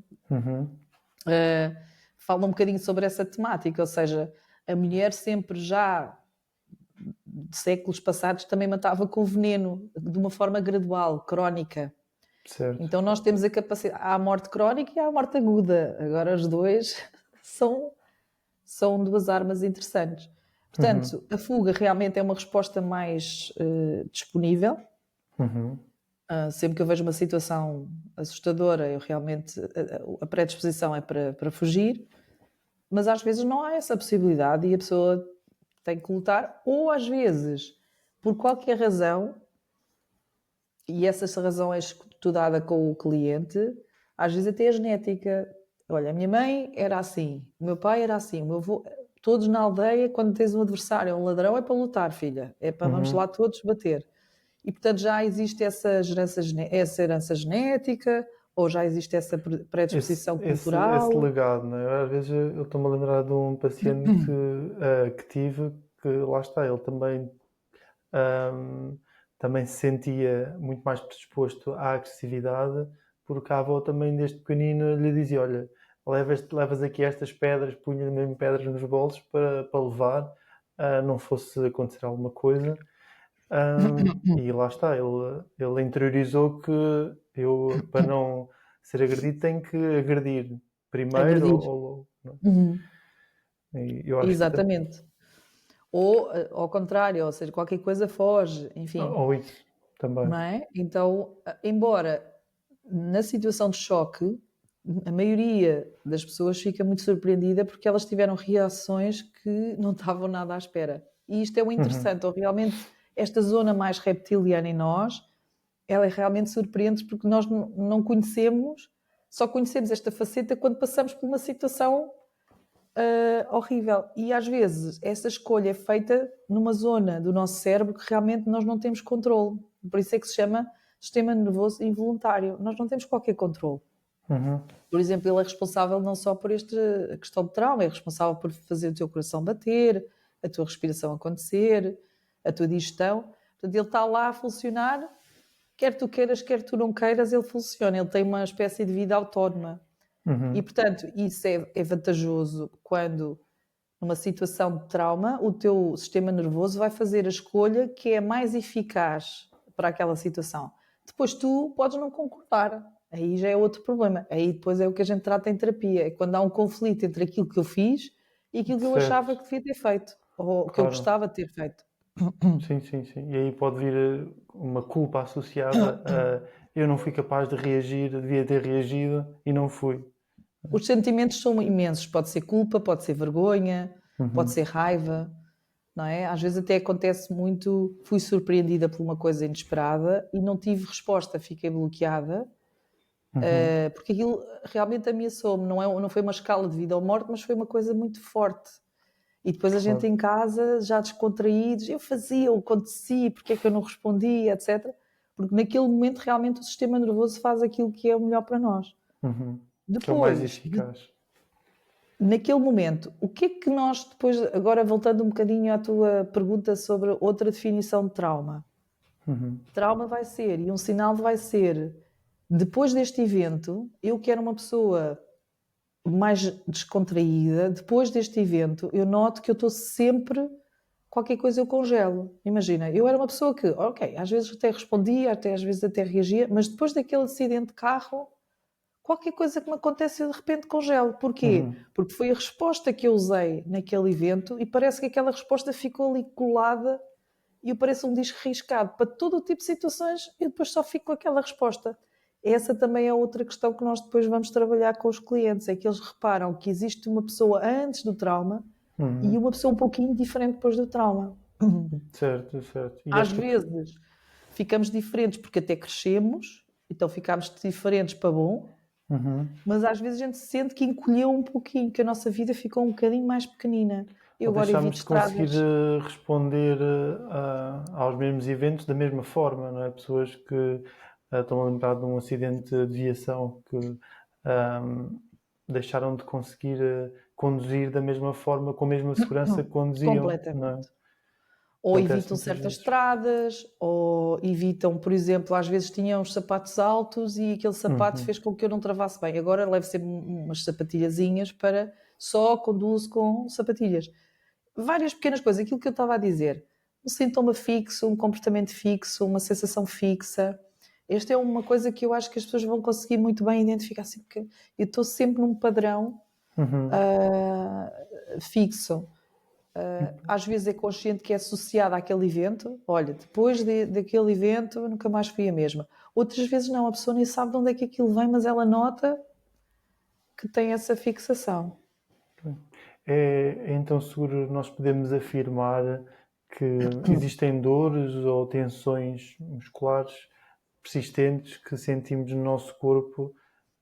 fala um bocadinho sobre essa temática, ou seja, a mulher sempre já de séculos passados também matava com veneno, de uma forma gradual, crónica. Certo. Então nós temos a capacidade, há a morte crónica e há a morte aguda. Agora os dois são duas armas interessantes. Portanto, a fuga realmente é uma resposta mais disponível. Sempre que eu vejo uma situação assustadora, eu realmente, a predisposição é para fugir, mas às vezes não há essa possibilidade e a pessoa tem que lutar, ou às vezes, por qualquer razão, e essa razão é estudada com o cliente, às vezes até a genética. Olha, a minha mãe era assim, o meu pai era assim, o meu avô... Todos na aldeia, quando tens um adversário, um ladrão, é para lutar, filha. É para vamos lá todos bater. E, portanto, já existe essa herança genética ou já existe essa predisposição esse cultural? legado, não é? Às vezes eu estou-me a lembrar de um paciente que tive, que lá está, ele ahm, também se sentia muito mais predisposto à agressividade, porque a avó também desde pequenino lhe dizia, olha, levas aqui estas pedras, punha mesmo pedras nos bolsos para levar, não fosse acontecer alguma coisa. E lá está, ele interiorizou que eu, para não ser agredido, tenho que agredir primeiro Agredir. ou não Uhum. é? E eu acho que Exatamente. Ou ao contrário, ou seja, qualquer coisa foge, enfim, ou isso também. não é? Então, embora na situação de choque, a maioria das pessoas fica muito surpreendida porque elas tiveram reações que não estavam nada à espera. E isto é o Uhum, interessante, ou realmente esta zona mais reptiliana em nós, ela é realmente surpreendente porque nós não conhecemos, só conhecemos esta faceta quando passamos por uma situação horrível. E às vezes essa escolha é feita numa zona do nosso cérebro que realmente nós não temos controle. Por isso é que se chama sistema nervoso involuntário. Nós não temos qualquer controle. uhum, Por exemplo, ele é responsável não só por esta questão de trauma, é responsável por fazer o teu coração bater, a tua respiração acontecer, a tua digestão. Portanto, ele está lá a funcionar, quer tu queiras, quer tu não queiras, ele funciona. Ele tem uma espécie de vida autónoma. E, uhum. portanto, isso é vantajoso quando, numa situação de trauma, o teu sistema nervoso vai fazer a escolha que é mais eficaz para aquela situação. Depois tu podes não concordar, aí já é outro problema. Aí depois é o que a gente trata em terapia, é quando há um conflito entre aquilo que eu fiz e aquilo que eu achava Certo, que devia ter feito, ou que eu claro. gostava de ter feito. Sim, sim, sim. E aí pode vir uma culpa associada a eu não fui capaz de reagir, devia ter reagido e não fui. Os sentimentos são imensos, pode ser culpa, pode ser vergonha, pode ser Uhum, raiva, não é? Às vezes até acontece muito, fui surpreendida por uma coisa inesperada e não tive resposta, fiquei bloqueada, uhum, porque aquilo realmente ameaçou-me, não foi uma escala de vida ou morte, mas foi uma coisa muito forte. E depois a gente claro. em casa, já descontraídos, eu fazia, o acontecia, porque é que eu não respondia, etc. Porque naquele momento realmente o sistema nervoso faz aquilo que é o melhor para nós. Uhum. Que é o mais Depois, eficaz. naquele momento, o que é que nós depois, agora voltando um bocadinho à tua pergunta sobre outra definição de trauma, Uhum, trauma vai ser, e um sinal vai ser, depois deste evento, eu que era uma pessoa mais descontraída, depois deste evento, eu noto que eu estou sempre, qualquer coisa eu congelo. Imagina, eu era uma pessoa que, ok, às vezes até respondia, até às vezes até reagia, mas depois daquele acidente de carro, qualquer coisa que me acontece eu de repente congelo. Porquê? uhum, Porque foi a resposta que eu usei naquele evento e parece que aquela resposta ficou ali colada e eu pareço um disco riscado para todo o tipo de situações e depois só fico com aquela resposta. Essa também é outra questão que nós depois vamos trabalhar com os clientes, é que eles reparam que existe uma pessoa antes do trauma e uhum. uma pessoa um pouquinho diferente depois do trauma. Certo, certo. E Às esta. vezes ficamos diferentes porque até crescemos, então ficamos diferentes para bom, Uhum. mas às vezes a gente sente que encolheu um pouquinho, que a nossa vida ficou um bocadinho mais pequenina. Eu Ou agora deixámos evito de conseguir estradas. responder aos mesmos eventos da mesma forma, não é? Pessoas que estão a lembrar de um acidente de viação que ahm, deixaram de conseguir conduzir da mesma forma, com a mesma segurança que conduziam, não é? Completamente. Ou Acontece evitam muitas certas vezes. estradas, ou evitam, por exemplo, às vezes tinham os sapatos altos e aquele sapato Uhum. fez com que eu não travasse bem. Agora levo sempre umas sapatilhazinhas para só conduzo com sapatilhas. Várias pequenas coisas, aquilo que eu estava a dizer. Um sintoma fixo, um comportamento fixo, uma sensação fixa. Esta é uma coisa que eu acho que as pessoas vão conseguir muito bem identificar. Assim, porque eu estou sempre num padrão Uhum. fixo. Às vezes é consciente que é associada àquele evento. Olha, depois daquele evento eu nunca mais fui a mesma. Outras vezes não, a pessoa nem sabe de onde é que aquilo vem, mas ela nota que tem essa fixação. É então seguro nós podemos afirmar que existem dores ou tensões musculares persistentes que sentimos no nosso corpo,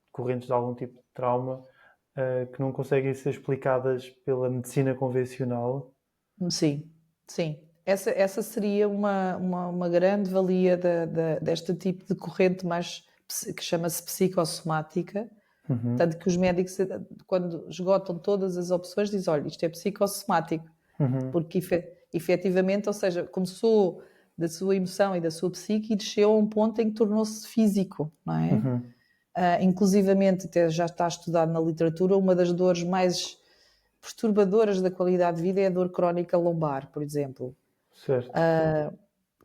decorrentes de algum tipo de trauma, que não conseguem ser explicadas pela medicina convencional. Sim, sim. Essa seria uma grande valia deste tipo de corrente mais que chama-se psicossomática. Tanto que os médicos, quando esgotam todas as opções, dizem: olha, isto é psicossomático, porque efetivamente, ou seja, começou da sua emoção e da sua psique e desceu a um ponto em que tornou-se físico, não é? Inclusivamente, até já está estudado na literatura, uma das dores mais perturbadoras da qualidade de vida é a dor crónica lombar, por exemplo. Certo.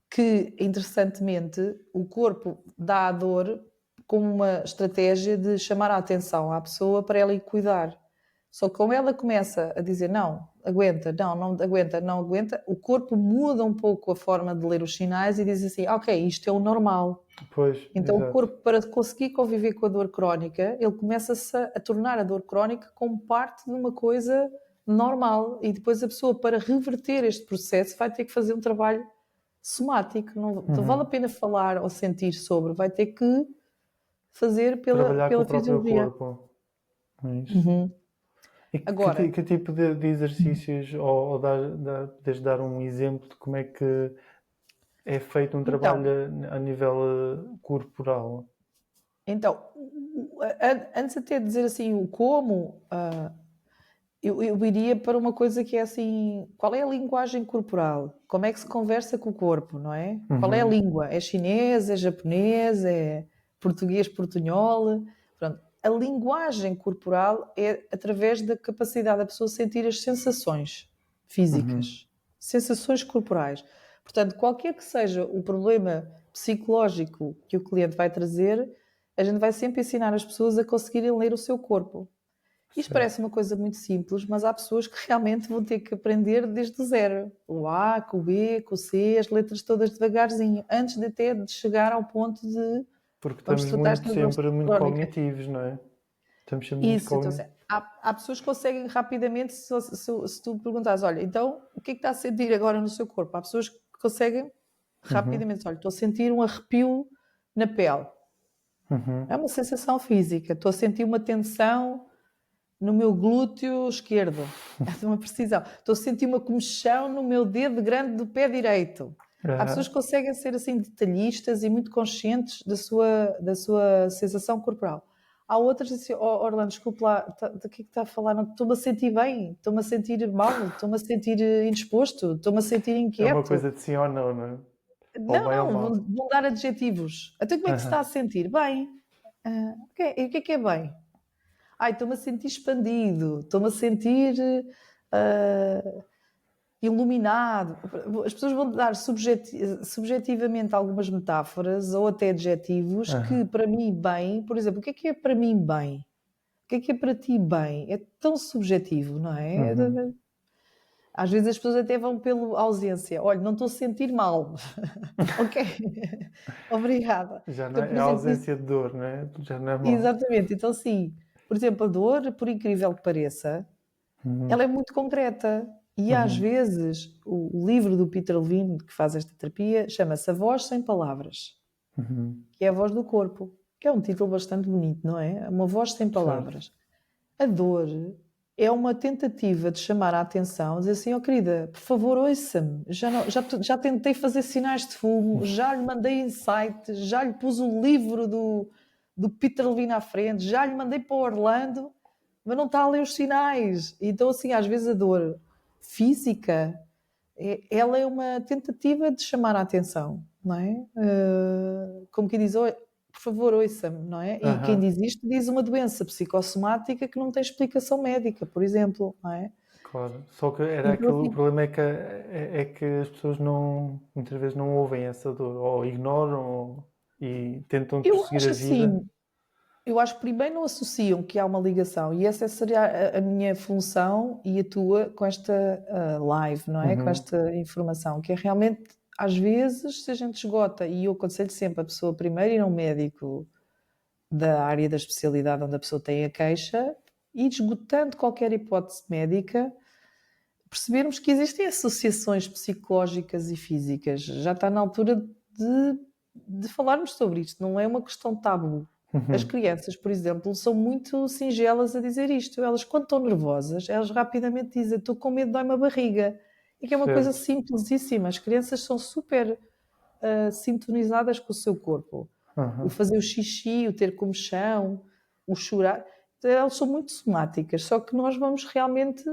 Que, interessantemente, o corpo dá a dor como uma estratégia de chamar a atenção à pessoa para ela ir cuidar. Só que como ela começa a dizer não, aguenta, não aguenta, não aguenta, o corpo muda um pouco a forma de ler os sinais e diz assim, ok, isto é o normal. Pois, Então o exato. corpo, para conseguir conviver com a dor crónica, ele começa-se a tornar a dor crónica como parte de uma coisa normal. E depois a pessoa, para reverter este processo, vai ter que fazer um trabalho somático. Não vale a pena falar ou sentir sobre, vai ter que fazer Trabalhar com pela o próprio fisiologia. corpo. É isso. E Agora, que tipo de exercícios, ou podes dar um exemplo de como é que é feito um então, trabalho a nível corporal? então, antes até de dizer assim o como, eu iria para uma coisa que é assim, qual é a linguagem corporal? Como é que se conversa com o corpo, não é? Qual é a língua? É chinês, é japonês, é português, portunhol? Pronto. A linguagem corporal é através da capacidade da pessoa sentir as sensações físicas, sensações corporais. Portanto, qualquer que seja o problema psicológico que o cliente vai trazer, a gente vai sempre ensinar as pessoas a conseguirem ler o seu corpo. Isto Certo. parece uma coisa muito simples, mas há pessoas que realmente vão ter que aprender desde o zero. O A, com o B, com o C, as letras todas devagarzinho, antes de até de chegar ao ponto de Porque vamos estamos tratar muito, esta dor sempre muito crónica. cognitivos, não é? Estamos sempre muito Isso, então, cognitivos. há pessoas que conseguem rapidamente, se tu perguntares, olha, então o que é que está a sentir agora no seu corpo? Há pessoas que conseguem rapidamente, olha, estou a sentir um arrepio na pele. É uma sensação física, estou a sentir uma tensão no meu glúteo esquerdo. É uma precisão. Estou a sentir uma comichão no meu dedo grande do pé direito. Há pessoas que conseguem ser assim detalhistas e muito conscientes da sua sensação corporal. Há outras que dizem, oh, Orlando, desculpe lá, do que é que está a falar? Não, estou-me a sentir bem, estou-me a sentir mal, estou-me a sentir indisposto, estou-me a sentir É uma inquieto. coisa de sim ou não, não é? Ou Não, bem ou não, mal. vão dar adjetivos. Até como é que se está a sentir? Bem. Ok, e o que é bem? Ai, estou-me a sentir expandido, estou-me a sentir iluminado. As pessoas vão dar subjetivamente algumas metáforas ou até adjetivos que para mim bem, por exemplo, o que é para mim bem? O que é para ti bem? É tão subjetivo, não é? Às vezes as pessoas até vão pela ausência. Olha, não estou a sentir mal. Ok, obrigada. Já não Então, é, por é a exemplo, ausência de dor, não é? Já não é mal. exatamente. Então, sim, por exemplo, a dor, por incrível que pareça, ela é muito concreta. E às vezes o livro do Peter Levine, que faz esta terapia, chama-se A Voz Sem Palavras, que é a voz do corpo, que é um título bastante bonito, não é? Uma voz sem Certo. palavras. A dor é uma tentativa de chamar a atenção, dizer assim, oh querida, por favor, ouça-me, já tentei fazer sinais de fumo, já lhe mandei insight, já lhe pus o livro do Peter Levine à frente, já lhe mandei para o Orlando, mas não está a ler os sinais. Então, assim, às vezes a dor física, ela é uma tentativa de chamar a atenção, não é? Como que diz, por favor, ouça-me, não é? E quem diz isto diz uma doença psicossomática que não tem explicação médica, por exemplo, não é? Claro. Só que era Então, aquilo, o assim, problema é que as pessoas não, muitas vezes não ouvem essa dor, ou ignoram, e tentam eu prosseguir acho a vida. assim, eu acho que primeiro não associam que há uma ligação, e essa seria a minha função e a tua com esta live, não é? Com esta informação, que é realmente, às vezes, se a gente esgota, e eu aconselho sempre a pessoa primeiro ir a um médico da área da especialidade onde a pessoa tem a queixa, e esgotando qualquer hipótese médica, percebermos que existem associações psicológicas e físicas. Já está na altura de falarmos sobre isto, não é uma questão tabu. As crianças, por exemplo, são muito singelas a dizer isto. Elas, quando estão nervosas, elas rapidamente dizem: estou com medo, dói-me a barriga. e que é uma coisa certo. simplesíssima. As crianças são super sintonizadas com o seu corpo. O Aham, fazer o xixi, o ter comichão, o chorar, elas são muito somáticas, só que nós vamos realmente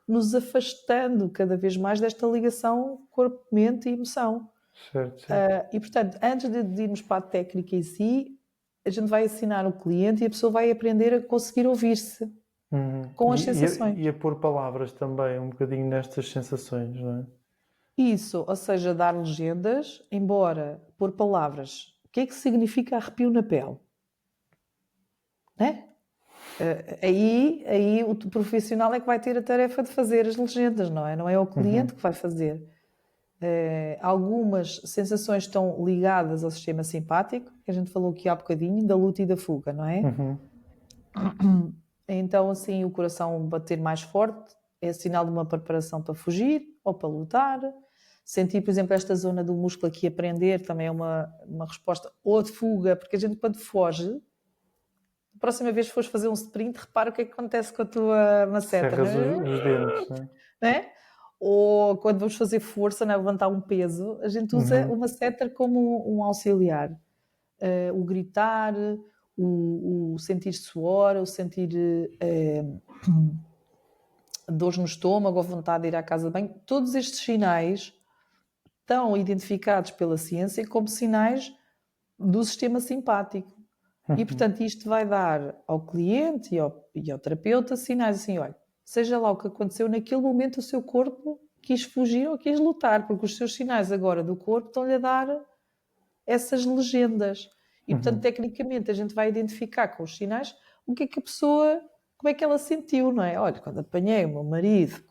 nos afastando cada vez mais desta ligação corpo, mente e emoção. certo, certo. E, portanto, antes de irmos para a técnica em si, a gente vai ensinar o cliente e a pessoa vai aprender a conseguir ouvir-se Uhum. com as sensações. E a pôr palavras também, um bocadinho nestas sensações, não é? Isso, ou seja, dar legendas, embora por palavras. O que é que significa arrepio na pele? Né? Aí o profissional é que vai ter a tarefa de fazer as legendas, não é? Não é o cliente Uhum, que vai fazer. Algumas sensações estão ligadas ao sistema simpático, que a gente falou aqui há bocadinho, da luta e da fuga, não é? uhum, Então, assim, o coração bater mais forte é sinal de uma preparação para fugir ou para lutar. Sentir, por exemplo, esta zona do músculo aqui a prender também é uma resposta ou de fuga, porque a gente quando foge, a próxima vez que fores fazer um sprint, repara o que é que acontece com a tua maceta, não cerras é? os dentes, não é? Né? Ou quando vamos fazer força, né, levantar um peso, a gente usa Uhum, uma setter como um auxiliar. O gritar, o sentir suor, o sentir dores no estômago, ou vontade de ir à casa de banho, todos estes sinais estão identificados pela ciência como sinais do sistema simpático. E, uhum, portanto, isto vai dar ao cliente e ao terapeuta sinais assim, olha, seja lá o que aconteceu, naquele momento o seu corpo quis fugir ou quis lutar, porque os seus sinais agora do corpo estão-lhe a dar essas legendas. E, portanto, uhum, tecnicamente, a gente vai identificar com os sinais o que é que a pessoa, como é que ela sentiu, não é? Olha, quando apanhei o meu marido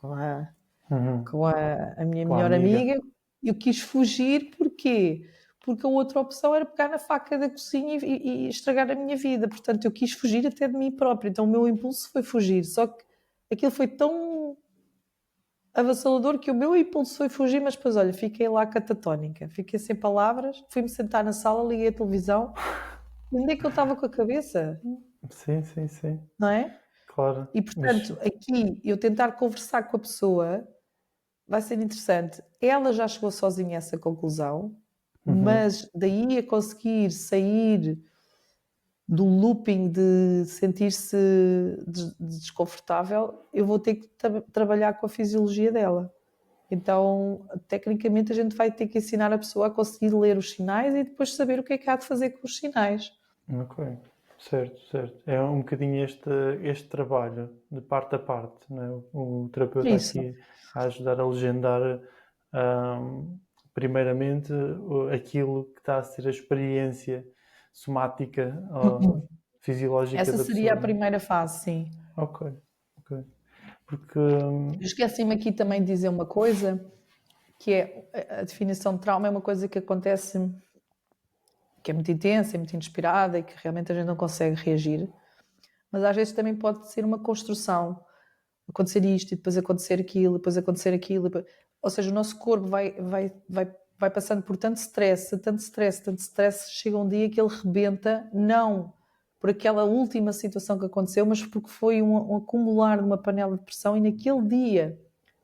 uhum. com a minha Com a melhor amiga. amiga, eu quis fugir, porquê? Porque a outra opção era pegar na faca da cozinha e estragar a minha vida. Portanto, eu quis fugir até de mim própria. Então, o meu impulso foi fugir. Só que aquilo foi tão avassalador que o meu impulso foi fugir, mas depois, olha, fiquei lá catatónica. Fiquei sem palavras, fui-me sentar na sala, liguei a televisão. Onde é que eu estava com a cabeça? Sim, sim, sim. Não é? Claro. E, Mas. portanto, aqui, eu tentar conversar com a pessoa vai ser interessante. Ela já chegou sozinha a essa conclusão, Uhum, mas daí a conseguir sair do looping de sentir-se desconfortável, eu vou ter que trabalhar com a fisiologia dela. Então, tecnicamente, a gente vai ter que ensinar a pessoa a conseguir ler os sinais e depois saber o que é que há de fazer com os sinais. ok. Certo, certo. É um bocadinho este trabalho, de parte a parte, não é? O É terapeuta isso. aqui a ajudar a legendar, ahm, primeiramente, aquilo que está a ser a experiência somática ou fisiológica Essa da seria a pessoa, não primeira fase, sim. é? Ok, ok. Porque. Esqueci-me aqui também de dizer uma coisa, que é a definição de trauma é uma coisa que acontece, que é muito intensa, é muito inspirada e que realmente a gente não consegue reagir, mas às vezes também pode ser uma construção, acontecer isto e depois acontecer aquilo, depois acontecer aquilo, ou seja, o nosso corpo vai passando por tanto stress, tanto stress, tanto stress, chega um dia que ele rebenta, não por aquela última situação que aconteceu, mas porque foi um acumular de uma panela de pressão e naquele dia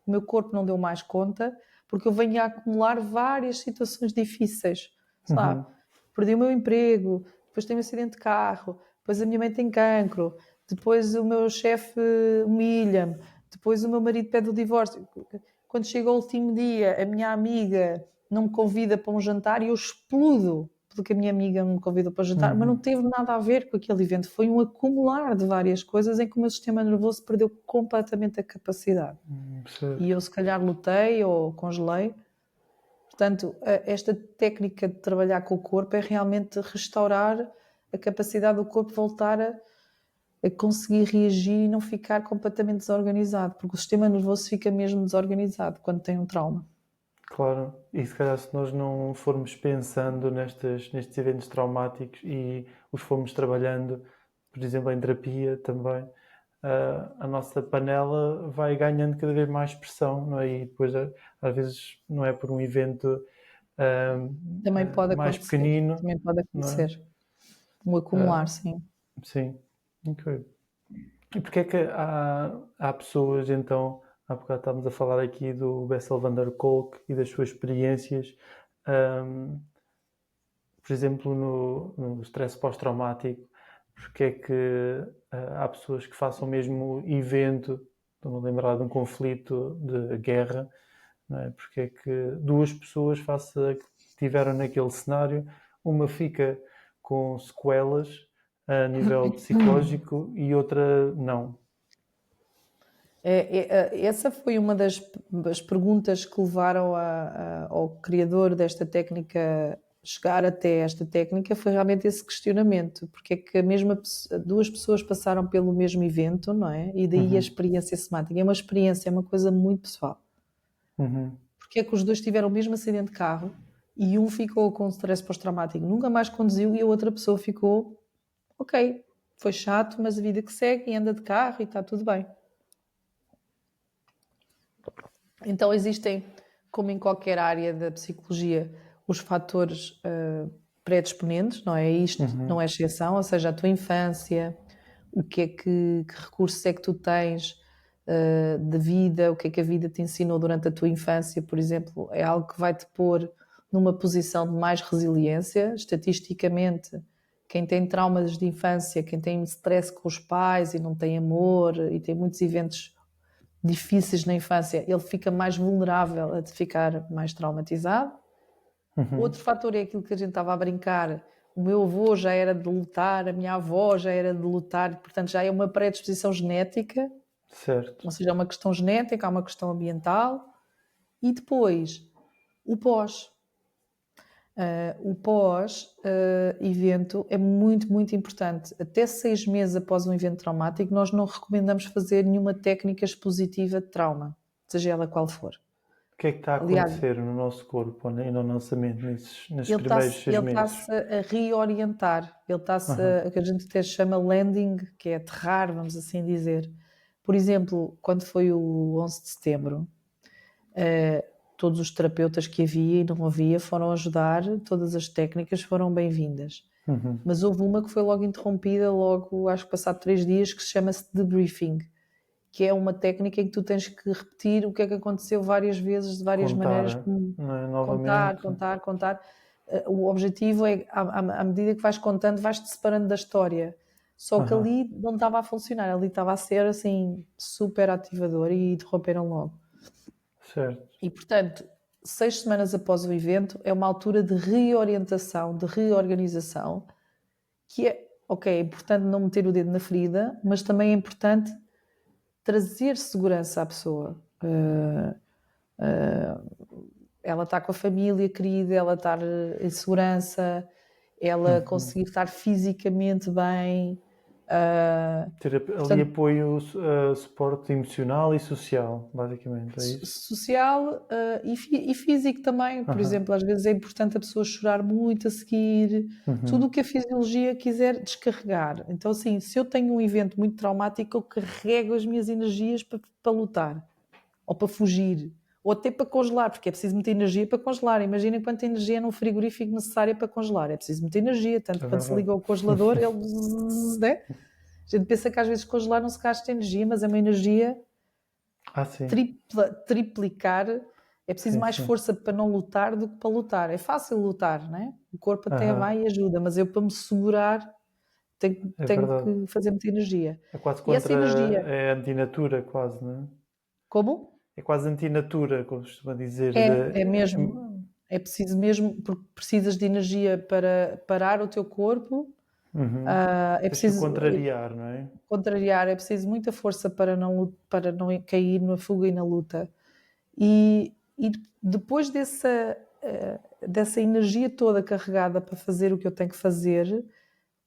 o meu corpo não deu mais conta, porque eu venho a acumular várias situações difíceis, sabe? Uhum, Perdi o meu emprego, depois tenho um acidente de carro, depois a minha mãe tem cancro, depois o meu chefe humilha-me, depois o meu marido pede o divórcio. Quando chega o último dia, a minha amiga não me convida para um jantar e eu explodo porque a minha amiga me convidou para jantar, mas não uhum, teve nada a ver com aquele evento. Foi um acumular de várias coisas em que o meu sistema nervoso perdeu completamente a capacidade. E certo. eu, se calhar, lutei ou congelei. Portanto, esta técnica de trabalhar com o corpo é realmente restaurar a capacidade do corpo voltar a conseguir reagir e não ficar completamente desorganizado, porque o sistema nervoso fica mesmo desorganizado quando tem um trauma. Claro, e se calhar se nós não formos pensando nestes eventos traumáticos e os formos trabalhando, por exemplo, em terapia também, a nossa panela vai ganhando cada vez mais pressão, não é? E depois, às vezes, não é por um evento ah, Também pode mais acontecer, pequenino, também pode não é? acontecer. Um Ah, acumular, sim. sim, ok. E porque é que há pessoas, então, há bocado estávamos a falar aqui do Bessel van der Kolk e das suas experiências. Ahm, por exemplo, no stress pós-traumático, porque é que há pessoas que façam mesmo evento, estou-me a lembrar de um conflito de guerra, não é? Porque é que duas pessoas que estiveram naquele cenário, uma fica com sequelas a nível psicológico e outra não. Essa foi uma das perguntas que levaram ao criador desta técnica chegar até esta técnica, foi realmente esse questionamento, porque é que duas pessoas passaram pelo mesmo evento, não é? E daí a experiência somática. É uma experiência, é uma coisa muito pessoal. Uhum. Porque é que os dois tiveram o mesmo acidente de carro e um ficou com stress pós-traumático, nunca mais conduziu, e a outra pessoa ficou, ok, foi chato, mas a vida que segue e anda de carro e está tudo bem. Então existem, como em qualquer área da psicologia, os fatores predisponentes, não é? Isto não é exceção, ou seja, a tua infância, o que é que recursos é que tu tens de vida, o que é que a vida te ensinou durante a tua infância, por exemplo, é algo que vai te pôr numa posição de mais resiliência. Estatisticamente, quem tem traumas de infância, quem tem stress com os pais e não tem amor e tem muitos eventos difíceis na infância, ele fica mais vulnerável a ficar mais traumatizado. Outro fator é aquilo que a gente estava a brincar. O meu avô já era de lutar, a minha avó já era de lutar, portanto já é uma predisposição genética, Certo. ou seja, é uma questão genética, há uma questão ambiental. E depois, o pós. O pós-evento é muito, muito importante. Até 6 meses após um evento traumático, nós não recomendamos fazer nenhuma técnica expositiva de trauma, seja ela qual for. O que é que está a Aliás, acontecer no nosso corpo e no nosso mente nesses ele primeiros 6 meses? está-se a reorientar, ele está-se a que a gente até chama landing, que é aterrar, vamos assim dizer. Por exemplo, quando foi o 11 de setembro, todos os terapeutas que havia e não havia foram ajudar, todas as técnicas foram bem-vindas. Mas houve uma que foi logo interrompida, acho que passado 3 dias, que se chama-se debriefing, que é uma técnica em que tu tens que repetir o que é que aconteceu várias vezes, de várias maneiras, como não é? contar. Novamente. O objetivo é, à medida que vais contando, vais-te separando da história. Só que ali não estava a funcionar, ali estava a ser assim super ativador e interromperam logo. Certo. E portanto, 6 semanas após o evento é uma altura de reorientação, de reorganização, que é, ok, é importante não meter o dedo na ferida, mas também é importante trazer segurança à pessoa. Ela está com a família querida, ela estar em segurança, ela conseguir estar fisicamente bem. Ter ali Portanto, apoio, suporte emocional e social, basicamente, é isso? social e físico também. Por exemplo, às vezes é importante a pessoa chorar muito a seguir, tudo o que a fisiologia quiser descarregar. Então, assim, se eu tenho um evento muito traumático, eu carrego as minhas energias para lutar, ou para fugir, ou até para congelar, porque é preciso muita energia para congelar. Imaginem quanta energia num frigorífico necessária para congelar. É preciso muita energia, tanto É quando se verdade. liga ao congelador, ele... né? A gente pensa que às vezes congelar não se gasta energia, mas é uma energia Sim. triplicar. É preciso mais Sim. força para não lutar do que para lutar. É fácil lutar, não é? O corpo até vai e ajuda, mas eu para me segurar tenho verdade. que fazer muita energia. É quase E essa contra, energia, é antinatura, quase, não é? como? É quase antinatura, como se costuma dizer. É mesmo. É preciso mesmo, porque precisas de energia para parar o teu corpo. É Deixa-o preciso contrariar, não é? contrariar, é preciso muita força para não cair na fuga e na luta. E depois dessa energia toda carregada para fazer o que eu tenho que fazer,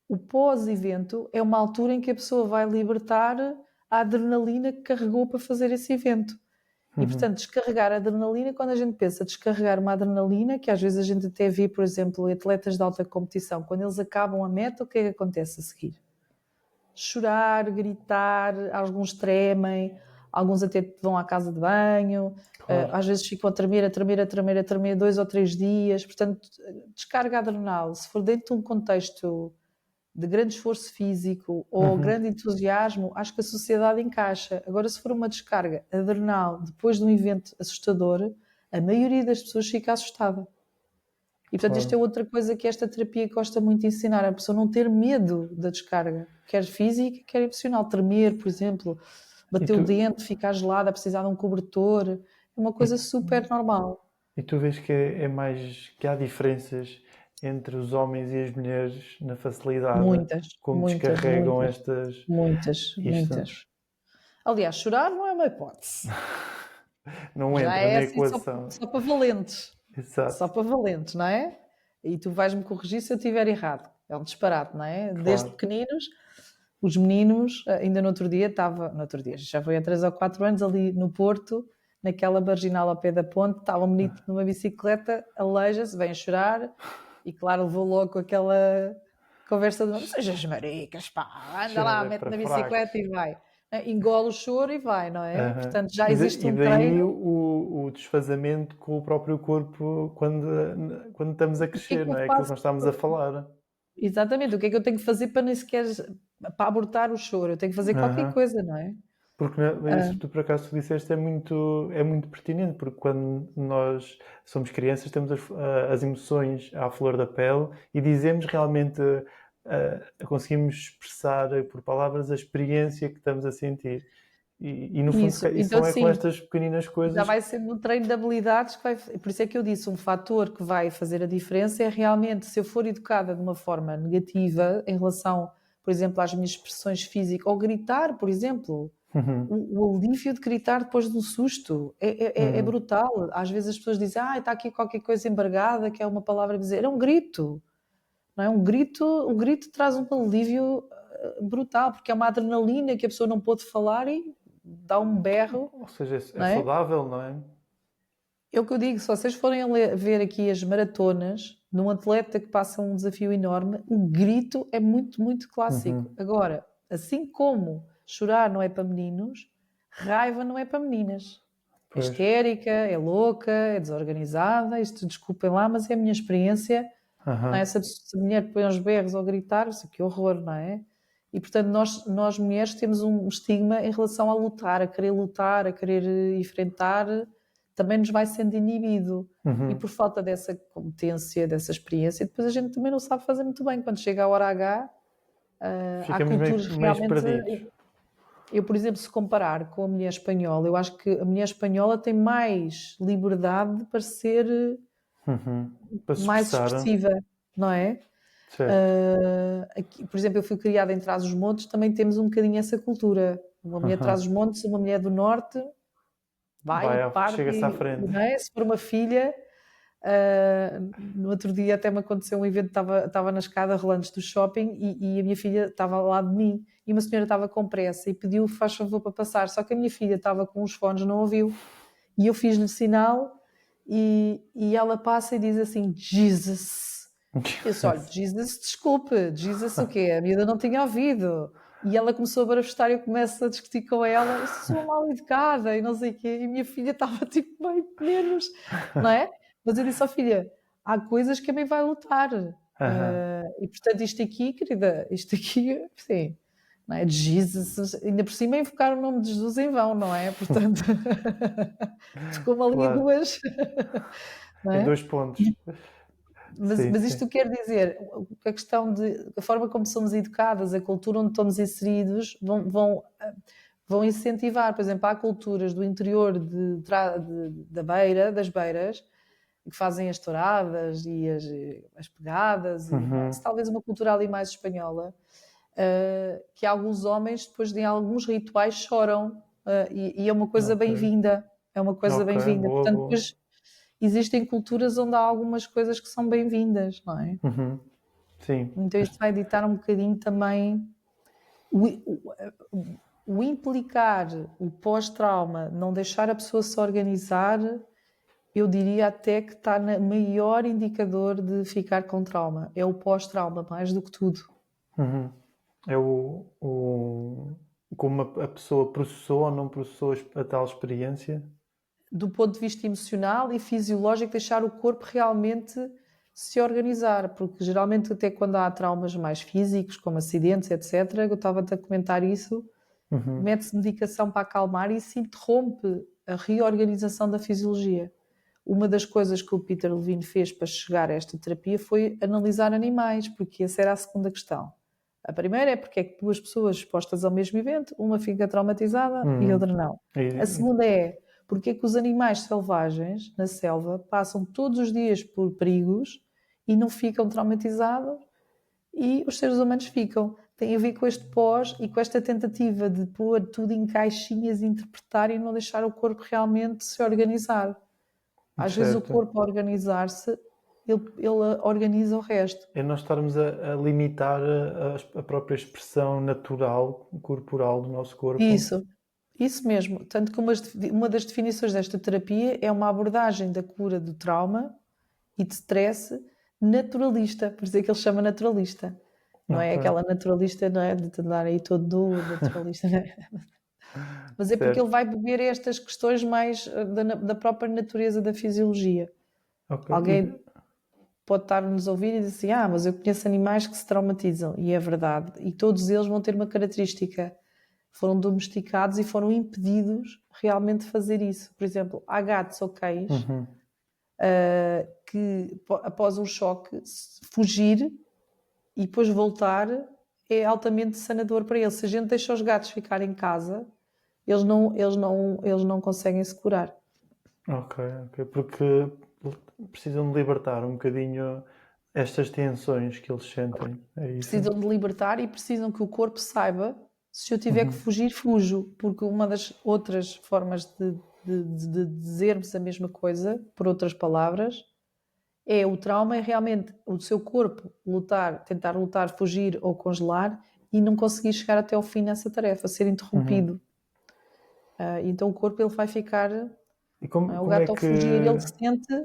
o pós-evento é uma altura em que a pessoa vai libertar a adrenalina que carregou para fazer esse evento. E, portanto, descarregar a adrenalina, quando a gente pensa descarregar uma adrenalina, que às vezes a gente até vê, por exemplo, atletas de alta competição, quando eles acabam a meta, o que é que acontece a seguir? Chorar, gritar, alguns tremem, alguns até vão à casa de banho, Claro. às vezes ficam a tremer 2 ou 3 dias. Portanto, descarga adrenal. Se for dentro de um contexto de grande esforço físico ou grande entusiasmo, acho que a sociedade encaixa. Agora, se for uma descarga adrenal depois de um evento assustador, a maioria das pessoas fica assustada. E, portanto, isto é outra coisa que esta terapia gosta muito de ensinar, a pessoa não ter medo da descarga, quer física, quer emocional. Tremer, por exemplo, bater o dente, ficar gelada, precisar de um cobertor, é uma coisa super normal. E tu vês que é mais que há diferenças entre os homens e as mulheres na facilidade como descarregam estas isto. Muitas. Aliás, chorar não é uma hipótese. Não Já entra é na assim equação. só para valentes. Exato. Só para valentes, não é? E tu vais-me corrigir se eu estiver errado. É um disparate, não é? Claro. Desde pequeninos, os meninos, ainda no outro dia, já foi há 3 ou 4 anos, ali no Porto, naquela marginal ao pé da ponte, estava um menino numa bicicleta, aleija-se, vem chorar, e claro, levou logo com aquela conversa de não sejas maricas, pá, anda lá, Cheira mete para na bicicleta fracos. e vai. Engole o choro e vai, não é? Portanto, já existe E um daí treino. o desfazamento com o próprio corpo quando estamos a O que é crescer, que eu não é? Aquilo que faço? nós estamos a falar. Exatamente, o que é que eu tenho que fazer para nem sequer para abortar o choro? Eu tenho que fazer qualquer Aham. coisa, não é? Porque isso que tu por acaso disseste é muito pertinente, porque quando nós somos crianças temos as emoções à flor da pele e dizemos realmente, conseguimos expressar por palavras a experiência que estamos a sentir. E no fundo, Isso, e então são é com sim, estas pequeninas já coisas. vai sendo um treino de habilidades que vai. Por isso é que eu disse, um fator que vai fazer a diferença é realmente se eu for educada de uma forma negativa em relação, por exemplo, às minhas expressões físicas, ou gritar, por exemplo. O alívio de gritar depois de um susto é brutal. Às vezes as pessoas dizem, está aqui qualquer coisa embargada, que é uma palavra a dizer. É um grito, não é? O grito traz um alívio brutal, porque é uma adrenalina que a pessoa não pôde falar e dá um berro, Ou seja, não é é? saudável, não é? É o que eu digo, se vocês forem a ver aqui as maratonas de um atleta que passa um desafio enorme, o grito é muito, muito clássico. Agora, assim como chorar não é para meninos, raiva não é para meninas. É Pois. histérica, é louca, é desorganizada, isto desculpem lá, mas é a minha experiência. Não é? Se a mulher põe aos berros ou gritar, isso que horror, não é? E portanto nós mulheres temos um estigma em relação a lutar, a querer enfrentar, também nos vai sendo inibido. E por falta dessa competência, dessa experiência, depois a gente também não sabe fazer muito bem. Quando chega a hora H, há Ficamos culturas meio realmente. perdidos. Eu, por exemplo, se comparar com a mulher espanhola, eu acho que a mulher espanhola tem mais liberdade para ser Para se mais expressar. expressiva, não é? Certo. Aqui, por exemplo, eu fui criada em Trás-os-Montes, também temos um bocadinho essa cultura. Uma mulher de Trás-os-Montes, uma mulher do Norte, vai e parte, Chega-se à frente. não é? Se for uma filha, no outro dia até me aconteceu um evento, estava na escada rolantes do shopping e a minha filha estava ao lado de mim e uma senhora estava com pressa e pediu, faz favor para passar, só que a minha filha estava com os fones, não ouviu. E eu fiz-lhe sinal e ela passa e diz assim, Jesus. Eu disse, olha, Jesus, desculpe, Jesus o quê? A miúda não tinha ouvido. E ela começou a barafustar e eu começo a discutir com ela, eu sou mal educada e não sei o quê. E a minha filha estava tipo bem menos, não é? Mas eu disse, ó filha, há coisas que a mãe vai lutar. E portanto isto aqui, querida, isto aqui, sim, não é? Jesus, ainda por cima invocar o nome de Jesus em vão, não é? Portanto, tocou-me ali Claro. duas, não Em é? 2 pontos. Sim, Mas sim. isto quer dizer, a questão de a forma como somos educadas, a cultura onde estamos inseridos, vão incentivar, por exemplo, há culturas do interior da beira, das beiras, que fazem as touradas e as pegadas, e talvez uma cultura ali mais espanhola, que alguns homens, depois de alguns rituais, choram, e é uma coisa Ok. bem-vinda. É uma coisa Ok, bem-vinda. boa, Portanto, boa. depois existem culturas onde há algumas coisas que são bem-vindas, não é? Sim. Então isso vai ditar um bocadinho também o implicar o pós-trauma, não deixar a pessoa se organizar, eu diria até que está no maior indicador de ficar com trauma. É o pós-trauma, mais do que tudo. É como a pessoa processou ou não processou a tal experiência. Do ponto de vista emocional e fisiológico, deixar o corpo realmente se organizar, porque geralmente até quando há traumas mais físicos, como acidentes, etc., eu estava-te a comentar isso, mete-se medicação para acalmar e isso interrompe a reorganização da fisiologia. Uma das coisas que o Peter Levine fez para chegar a esta terapia foi analisar animais, porque essa era a segunda questão. A primeira é porque é que duas pessoas expostas ao mesmo evento, uma fica traumatizada e a outra não. A segunda é porque é que os animais selvagens na selva passam todos os dias por perigos e não ficam traumatizados e os seres humanos ficam. Tem a ver com este pós e com esta tentativa de pôr tudo em caixinhas, interpretar e não deixar o corpo realmente se organizar. Às vezes o corpo a organizar-se, ele organiza o resto. É nós estarmos a limitar a própria expressão natural, corporal do nosso corpo. Isso mesmo. Tanto que uma das definições desta terapia é uma abordagem da cura do trauma e de stress naturalista. Por isso é que ele chama naturalista. Não é aquela naturalista, não é? De te andar aí todo duro, naturalista, não é? Mas é porque ele vai beber estas questões mais da própria natureza da fisiologia. Alguém pode estar-nos a ouvir e dizer assim, mas eu conheço animais que se traumatizam. E é verdade. E todos eles vão ter uma característica. Foram domesticados e foram impedidos realmente de fazer isso. Por exemplo, há gatos ou cães que após um choque fugir e depois voltar é altamente sanador para eles. Se a gente deixa os gatos ficar em casa, eles não conseguem se curar. Ok. Porque precisam de libertar um bocadinho estas tensões que eles sentem. É isso? Precisam de libertar e precisam que o corpo saiba, se eu tiver que fugir, fujo. Porque uma das outras formas de dizermos a mesma coisa, por outras palavras, é o trauma é realmente o seu corpo tentar lutar, fugir ou congelar e não conseguir chegar até ao fim nessa tarefa, ser interrompido. Então o corpo ele vai ficar... o gato ao fugir,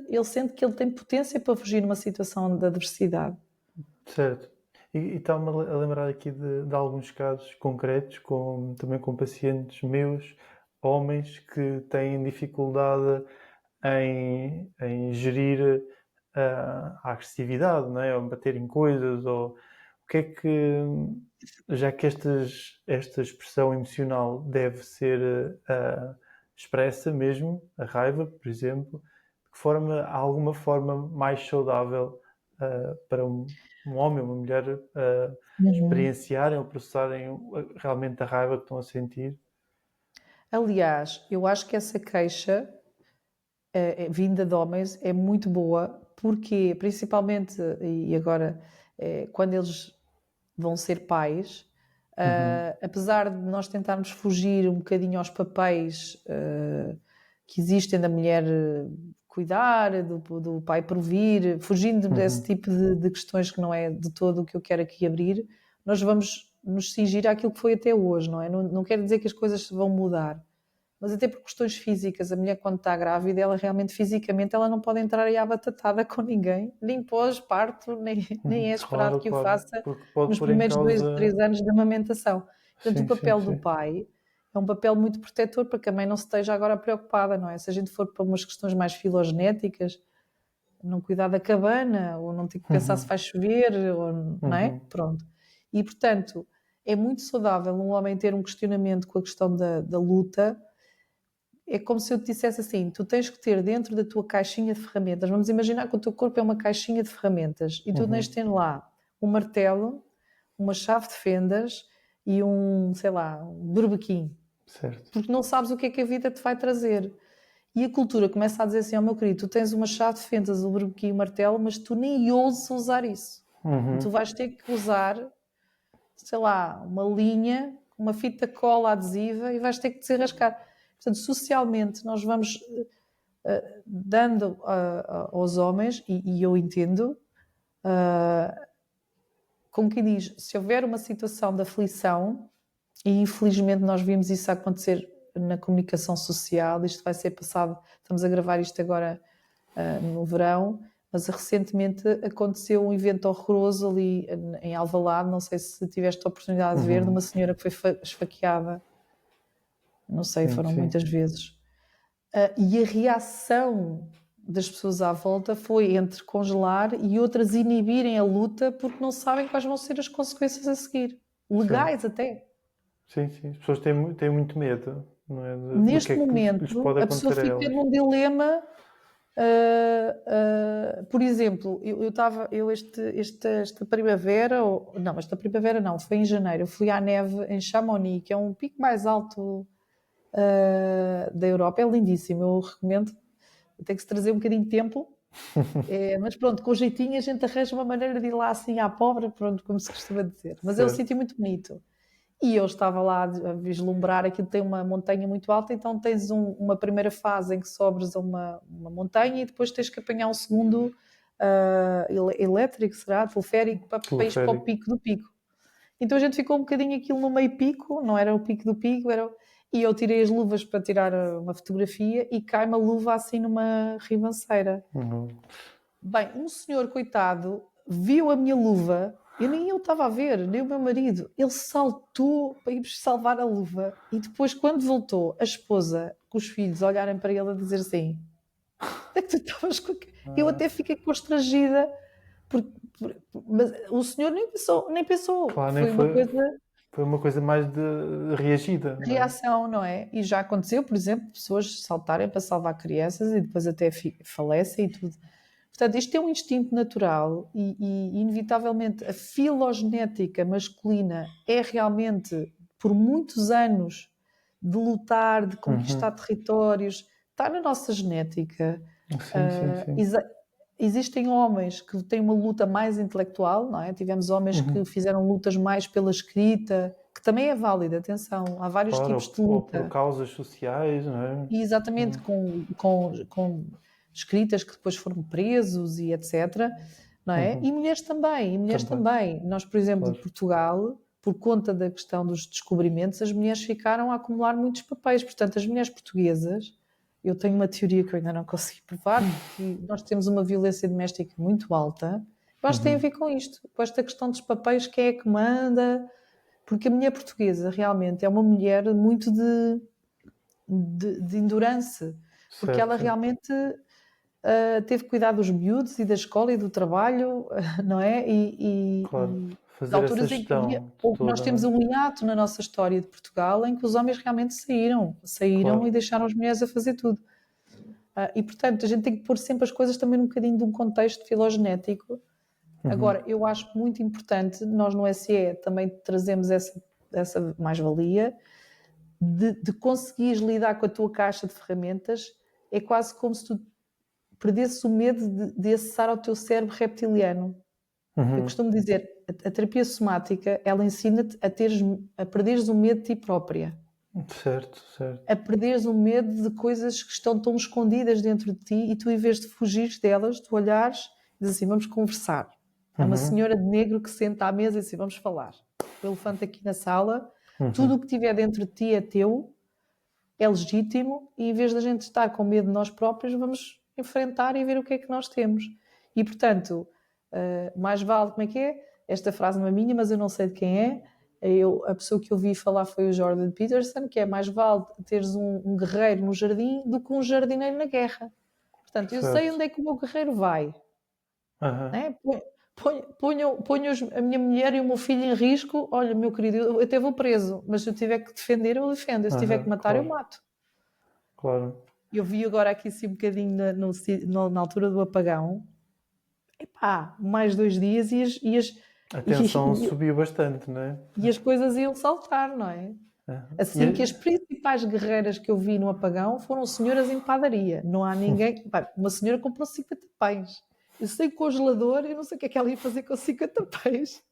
ele sente que ele tem potência para fugir numa situação de adversidade. Certo. E está-me a lembrar aqui de alguns casos concretos, também com pacientes meus, homens que têm dificuldade em gerir a agressividade, não é? Ou bater em coisas, ou o que é que, já que esta expressão emocional deve ser expressa mesmo, a raiva, por exemplo, de que forma, há alguma forma mais saudável para um homem ou uma mulher experienciarem ou processarem realmente a raiva que estão a sentir? Aliás, eu acho que essa queixa vinda de homens é muito boa, porque principalmente, e agora, quando eles vão ser pais, apesar de nós tentarmos fugir um bocadinho aos papéis que existem da mulher cuidar, do pai provir, fugindo desse tipo de questões que não é de todo o que eu quero aqui abrir, nós vamos nos cingir àquilo que foi até hoje, não é? Não quer dizer que as coisas vão mudar, mas até por questões físicas, a mulher quando está grávida, ela realmente fisicamente ela não pode entrar aí à batatada com ninguém, nem pós-parto, nem é esperado que o faça nos primeiros 2 ou 3 anos de amamentação. Portanto, o papel do pai é um papel muito protetor para que a mãe não se esteja agora preocupada, não é? Se a gente for para umas questões mais filogenéticas, não cuidar da cabana, ou não ter que pensar se vai chover, ou, não é? Pronto. E, portanto, é muito saudável um homem ter um questionamento com a questão da luta. É como se eu te dissesse assim, tu tens que ter dentro da tua caixinha de ferramentas, vamos imaginar que o teu corpo é uma caixinha de ferramentas e tu tens de ter lá um martelo, uma chave de fendas e um berbequim. Certo. Porque não sabes o que é que a vida te vai trazer. E a cultura começa a dizer assim, meu querido, tu tens uma chave de fendas, o berbequim e o martelo, mas tu nem ousas usar isso. Tu vais ter que usar, uma linha, uma fita cola adesiva e vais ter que te desenrascar. Portanto, socialmente, nós vamos dando aos homens, e eu entendo, como quem diz, se houver uma situação de aflição, e infelizmente nós vimos isso acontecer na comunicação social, isto vai ser passado, estamos a gravar isto agora no verão, mas recentemente aconteceu um evento horroroso ali em Alvalade, não sei se tiveste a oportunidade de ver, de uma senhora que foi esfaqueada, não sei, foram muitas vezes. E a reação das pessoas à volta foi entre congelar e outras inibirem a luta porque não sabem quais vão ser as consequências a seguir. Legais até. Sim, sim. As pessoas têm muito medo, não é? Do que Neste é que lhes momento, pode a pessoa acontecer a fica elas. num dilema. Por exemplo, esta primavera, não, esta primavera não, foi em janeiro, eu fui à neve em Chamonix, que é um pico mais alto da Europa, é lindíssimo, eu recomendo, tem que se trazer um bocadinho de tempo, mas pronto, com jeitinho a gente arranja uma maneira de ir lá assim à pobre, pronto, como se costuma dizer, mas é um Certo. sítio muito bonito. E eu estava lá a vislumbrar, aquilo tem uma montanha muito alta, então tens uma primeira fase em que sobres a uma montanha e depois tens que apanhar um segundo elétrico, será? Teleférico, para ires para o Teleférico. pico do pico. Então a gente ficou um bocadinho aquilo no meio pico, não era o pico do pico, e eu tirei as luvas para tirar uma fotografia e cai uma luva assim numa ribanceira. Uhum. Bem, um senhor, coitado, viu a minha luva e nem eu estava a ver, nem o meu marido. Ele saltou para ir salvar a luva e depois, quando voltou, a esposa com os filhos olharem para ele a dizer assim: onde é que tu estavas com Eu até fiquei constrangida, mas o senhor nem pensou. Claro, nem Foi uma foi, coisa foi uma coisa mais de reagida, não é? reação, não é? E já aconteceu, por exemplo, pessoas saltarem para salvar crianças e depois até falecem e tudo. Portanto, isto é um instinto natural e inevitavelmente, a filogenética masculina é realmente, por muitos anos, de lutar, de conquistar territórios, está na nossa genética. Sim, sim, sim. Existem homens que têm uma luta mais intelectual, não é? Tivemos homens que fizeram lutas mais pela escrita, que também é válida, atenção, há vários tipos Claro, de ou por luta. causas sociais, não é? E exatamente com escritas que depois foram presos e etc. Não é? E mulheres também, e mulheres Também, também. Nós, por exemplo, de claro. Portugal, por conta da questão dos descobrimentos, as mulheres ficaram a acumular muitos papéis. Portanto, as mulheres portuguesas, eu tenho uma teoria que eu ainda não consegui provar, que nós temos uma violência doméstica muito alta. Eu acho que tem a ver com isto, com esta questão dos papéis, quem é que manda, porque a mulher portuguesa realmente é uma mulher muito de endurance, porque ela Certo, realmente teve que cuidar dos miúdos e da escola e do trabalho, não é? claro. De Fazer essa alturas em que gestão nós toda, não temos é? um hiato na nossa história de Portugal em que os homens realmente saíram e Claro. deixaram as mulheres a fazer tudo. E portanto a gente tem que pôr sempre as coisas também num bocadinho de um contexto filogenético. Agora, eu acho muito importante, nós no SE também trazemos essa mais-valia, de conseguires lidar com a tua caixa de ferramentas. É quase como se tu perdesses o medo de acessar ao teu cérebro reptiliano. Eu costumo dizer, a terapia somática, ela ensina-te a perderes o medo de ti própria, Certo, certo. a perderes o medo de coisas que estão tão escondidas dentro de ti e tu, em vez de fugires delas, tu olhares e dizes assim, vamos conversar. É uma senhora de negro que senta à mesa e diz assim, vamos falar. O elefante aqui na sala, tudo o que tiver dentro de ti é teu, é legítimo, e em vez da gente estar com medo de nós próprios, vamos enfrentar e ver o que é que nós temos. E, portanto, mais vale, como é que é? Esta frase não é minha, mas eu não sei de quem é. A pessoa que eu ouvi falar foi o Jordan Peterson, que é mais vale teres um guerreiro no jardim do que um jardineiro na guerra. Portanto, eu sei Certo. onde é que o meu guerreiro vai. Aham. Né? Ponho a minha mulher e o meu filho em risco. Olha, meu querido, eu até vou preso, mas se eu tiver que defender, eu defendo. Se tiver que Aham, matar, eu claro. mato. Claro. Eu vi agora aqui assim um bocadinho na altura do apagão. Epá, mais 2 dias A tensão e, subiu bastante, não é? e as coisas iam saltar, não é? Aham. Assim que as principais guerreiras que eu vi no apagão foram senhoras em padaria. Não há ninguém. Pá, uma senhora comprou 50 pães. Eu sei congelador, eu não sei o que é que ela ia fazer com 50 pães.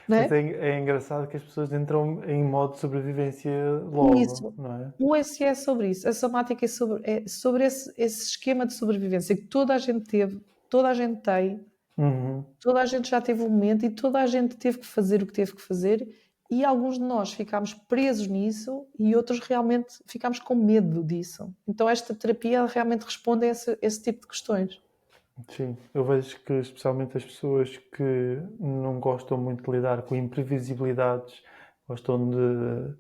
Não Mas é? é engraçado que as pessoas entram em modo de sobrevivência E logo, isso, não é? o SE é sobre isso. A somática é sobre esse esquema de sobrevivência que toda a gente teve, toda a gente tem, toda a gente já teve um momento e toda a gente teve que fazer o que teve que fazer, e alguns de nós ficámos presos nisso e outros realmente ficámos com medo disso. Então esta terapia realmente responde a esse tipo de questões. Sim, eu vejo que especialmente as pessoas que não gostam muito de lidar com imprevisibilidades, gostam de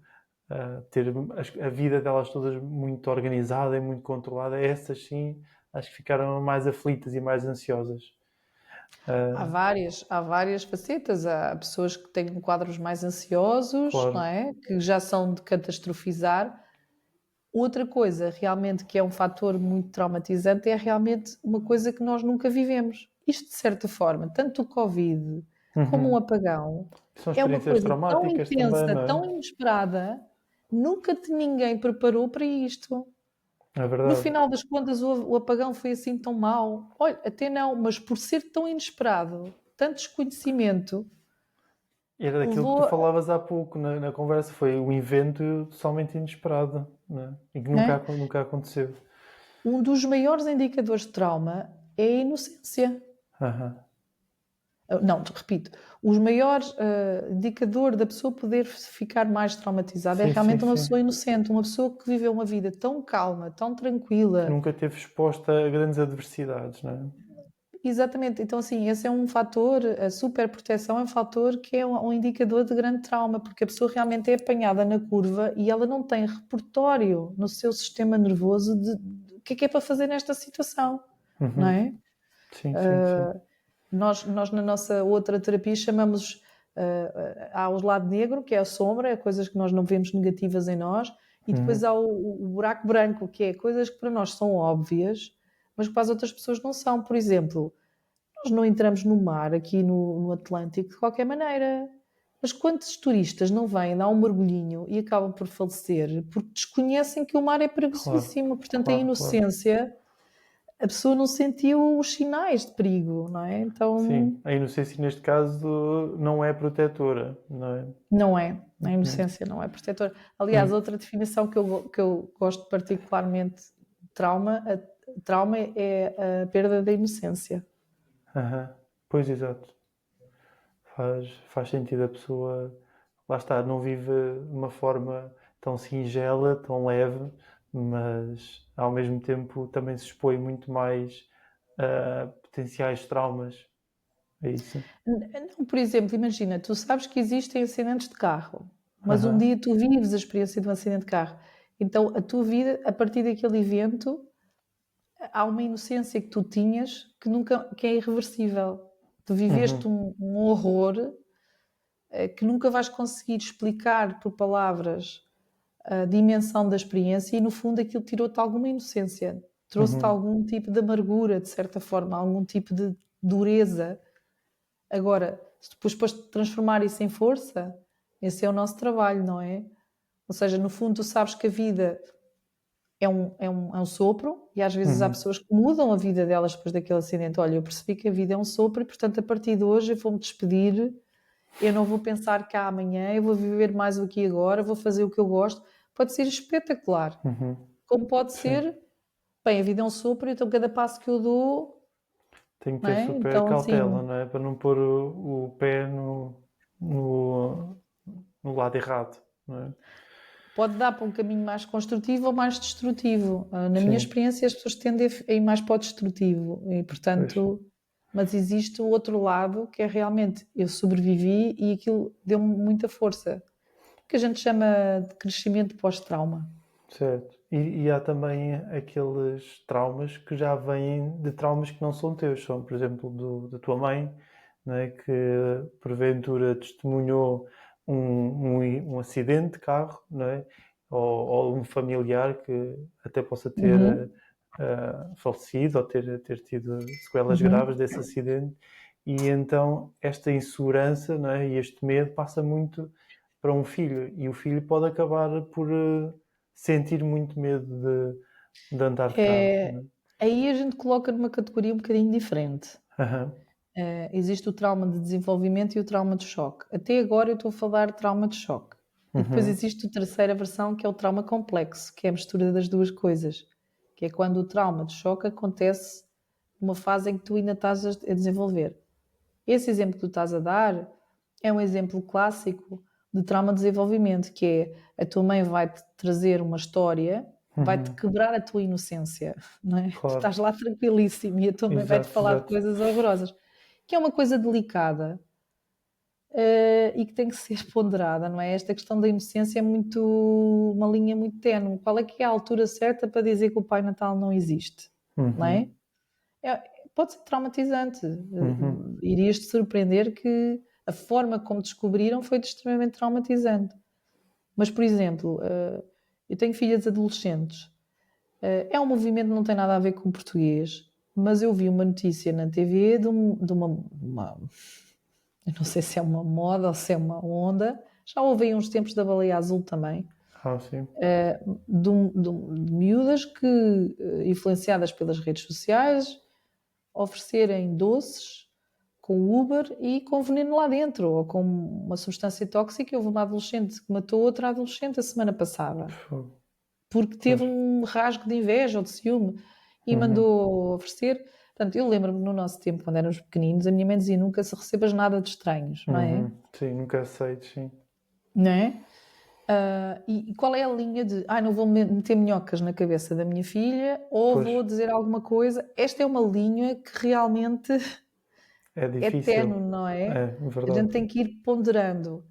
ter a vida delas todas muito organizada e muito controlada, essas sim acho que ficaram mais aflitas e mais ansiosas. Há várias facetas. Há pessoas que têm quadros mais ansiosos, não Claro. é? Que já são de catastrofizar. Outra coisa, realmente, que é um fator muito traumatizante, é realmente uma coisa que nós nunca vivemos. Isto, de certa forma, tanto o Covid como um Uhum. apagão, São é uma experiências coisa tão traumáticas também, intensa, não tão é? inesperada, nunca ninguém preparou para isto. É No verdade. final das contas, o apagão foi assim tão mau? Olha, até não, mas por ser tão inesperado, tanto desconhecimento, Era daquilo que tu levou, falavas há pouco na conversa, foi um evento totalmente inesperado, não é? E que nunca, né? nunca aconteceu. Um dos maiores indicadores de trauma é a inocência. Aham. Não, repito, os maiores indicador da pessoa poder ficar mais traumatizada é Sim, sim, realmente uma pessoa sim. inocente, uma pessoa que viveu uma vida tão calma, tão Que tranquila. nunca esteve exposta a grandes adversidades, não é? Exatamente, então assim, esse é um fator, a superproteção é um fator que é um indicador de grande trauma, porque a pessoa realmente é apanhada na curva e ela não tem repertório no seu sistema nervoso de o que é para fazer nesta situação, não Uhum. é? Sim, sim, sim. Nós na nossa outra terapia chamamos, há o lado negro, que é a sombra, é coisas que nós não vemos negativas em nós, e depois Uhum. há o buraco branco, que é coisas que para nós são óbvias, mas que para as outras pessoas não são. Por exemplo, nós não entramos no mar aqui no Atlântico de qualquer maneira. Mas quantos turistas não vêm dar um mergulhinho e acabam por falecer porque desconhecem que o mar é Claro, perigosíssimo? Portanto, a claro, claro. inocência, a pessoa não sentiu os sinais de perigo, não é? Então, Sim, a inocência neste caso não é protetora, não é? não é. A Uhum. inocência não é protetora. Aliás, Hum. outra definição que eu gosto particularmente de trauma, trauma é a perda da inocência. Aham. Pois, exato. Faz sentido a pessoa, lá está, não vive de uma forma tão singela, tão leve, mas ao mesmo tempo também se expõe muito mais a potenciais traumas. É isso? Não, por exemplo, imagina, tu sabes que existem acidentes de carro, mas um Aham. dia tu vives a experiência de um acidente de carro. Então, a tua vida, a partir daquele evento, há uma inocência que tu tinhas que nunca, que é irreversível. Tu viveste Uhum. um horror que nunca vais conseguir explicar por palavras a dimensão da experiência e, no fundo, aquilo tirou-te alguma inocência, trouxe-te Uhum. algum tipo de amargura, de certa forma, algum tipo de dureza. Agora, se depois transformar isso em força, esse é o nosso trabalho, não é? Ou seja, no fundo, tu sabes que a vida é um sopro e às vezes há Uhum. pessoas que mudam a vida delas depois daquele acidente. Olha, eu percebi que a vida é um sopro e, portanto, a partir de hoje eu vou-me despedir, eu não vou pensar que há amanhã, eu vou viver mais o que agora, vou fazer o que eu gosto. Pode ser espetacular. Uhum. Como pode Sim. ser, bem, a vida é um sopro, então cada passo que eu dou, Tenho que não ter é? super Então, cautela, assim, não é? Para não pôr o pé no, no lado errado, não é? pode dar para um caminho mais construtivo ou mais destrutivo. Na minha Sim, experiência, as pessoas tendem a ir mais para o destrutivo e, pois. portanto, mas existe o outro lado que é realmente eu sobrevivi e aquilo deu-me muita força, que a gente chama de crescimento pós-trauma. Certo. E há também aqueles traumas que já vêm de traumas que não são teus, são, por exemplo, da tua mãe, né, que porventura testemunhou um acidente de carro, né, ou um familiar que até possa ter Uhum, falecido ou ter tido sequelas graves uhum. desse acidente, e então esta insegurança, né, e este medo passa muito para um filho, e o filho pode acabar por sentir muito medo de andar de carro, É, né? aí a gente coloca numa categoria um bocadinho diferente. Aham. Existe o trauma de desenvolvimento e o trauma de choque. Até agora eu estou a falar de trauma de choque. E depois Uhum. existe a terceira versão, que é o trauma complexo, que é a mistura das duas coisas. Que é quando o trauma de choque acontece numa fase em que tu ainda estás a desenvolver. Esse exemplo que tu estás a dar é um exemplo clássico de trauma de desenvolvimento, que é a tua mãe vai-te trazer uma história, vai-te Uhum. quebrar a tua inocência, não é? Tu estás Claro. lá tranquilíssimo e a tua mãe vai-te Exato, falar de exato. coisas horrorosas, que é uma coisa delicada, e que tem que ser ponderada, não é? Esta questão da inocência é muito uma linha muito ténue. Qual é que é a altura certa para dizer que o Pai Natal não existe? não é? Uhum. Pode ser traumatizante. Uhum. Irias-te surpreender que a forma como descobriram foi extremamente traumatizante. Mas, por exemplo, eu tenho filhas adolescentes. É um movimento que não tem nada a ver com o português, mas eu vi uma notícia na TV de eu não sei se é uma moda ou se é uma onda, já houve aí uns tempos da baleia azul também, Sim. de miúdas que, influenciadas pelas redes sociais, oferecerem doces com Uber e com veneno lá dentro, ou com uma substância tóxica. Houve uma adolescente que matou outra adolescente a semana passada, Fogo. porque teve Pois. um rasgo de inveja ou de ciúme e Uhum. mandou oferecer. Portanto, eu lembro-me no nosso tempo, quando éramos pequeninos, a minha mãe dizia: nunca se recebas nada de estranhos, não é? Uhum. Sim, nunca aceito, sim. Não é? E qual é a linha de não vou meter minhocas na cabeça da minha filha ou Pois, vou dizer alguma coisa? Esta é uma linha que realmente é é difícil. ténue, não é? É, A gente verdade. tem que ir ponderando.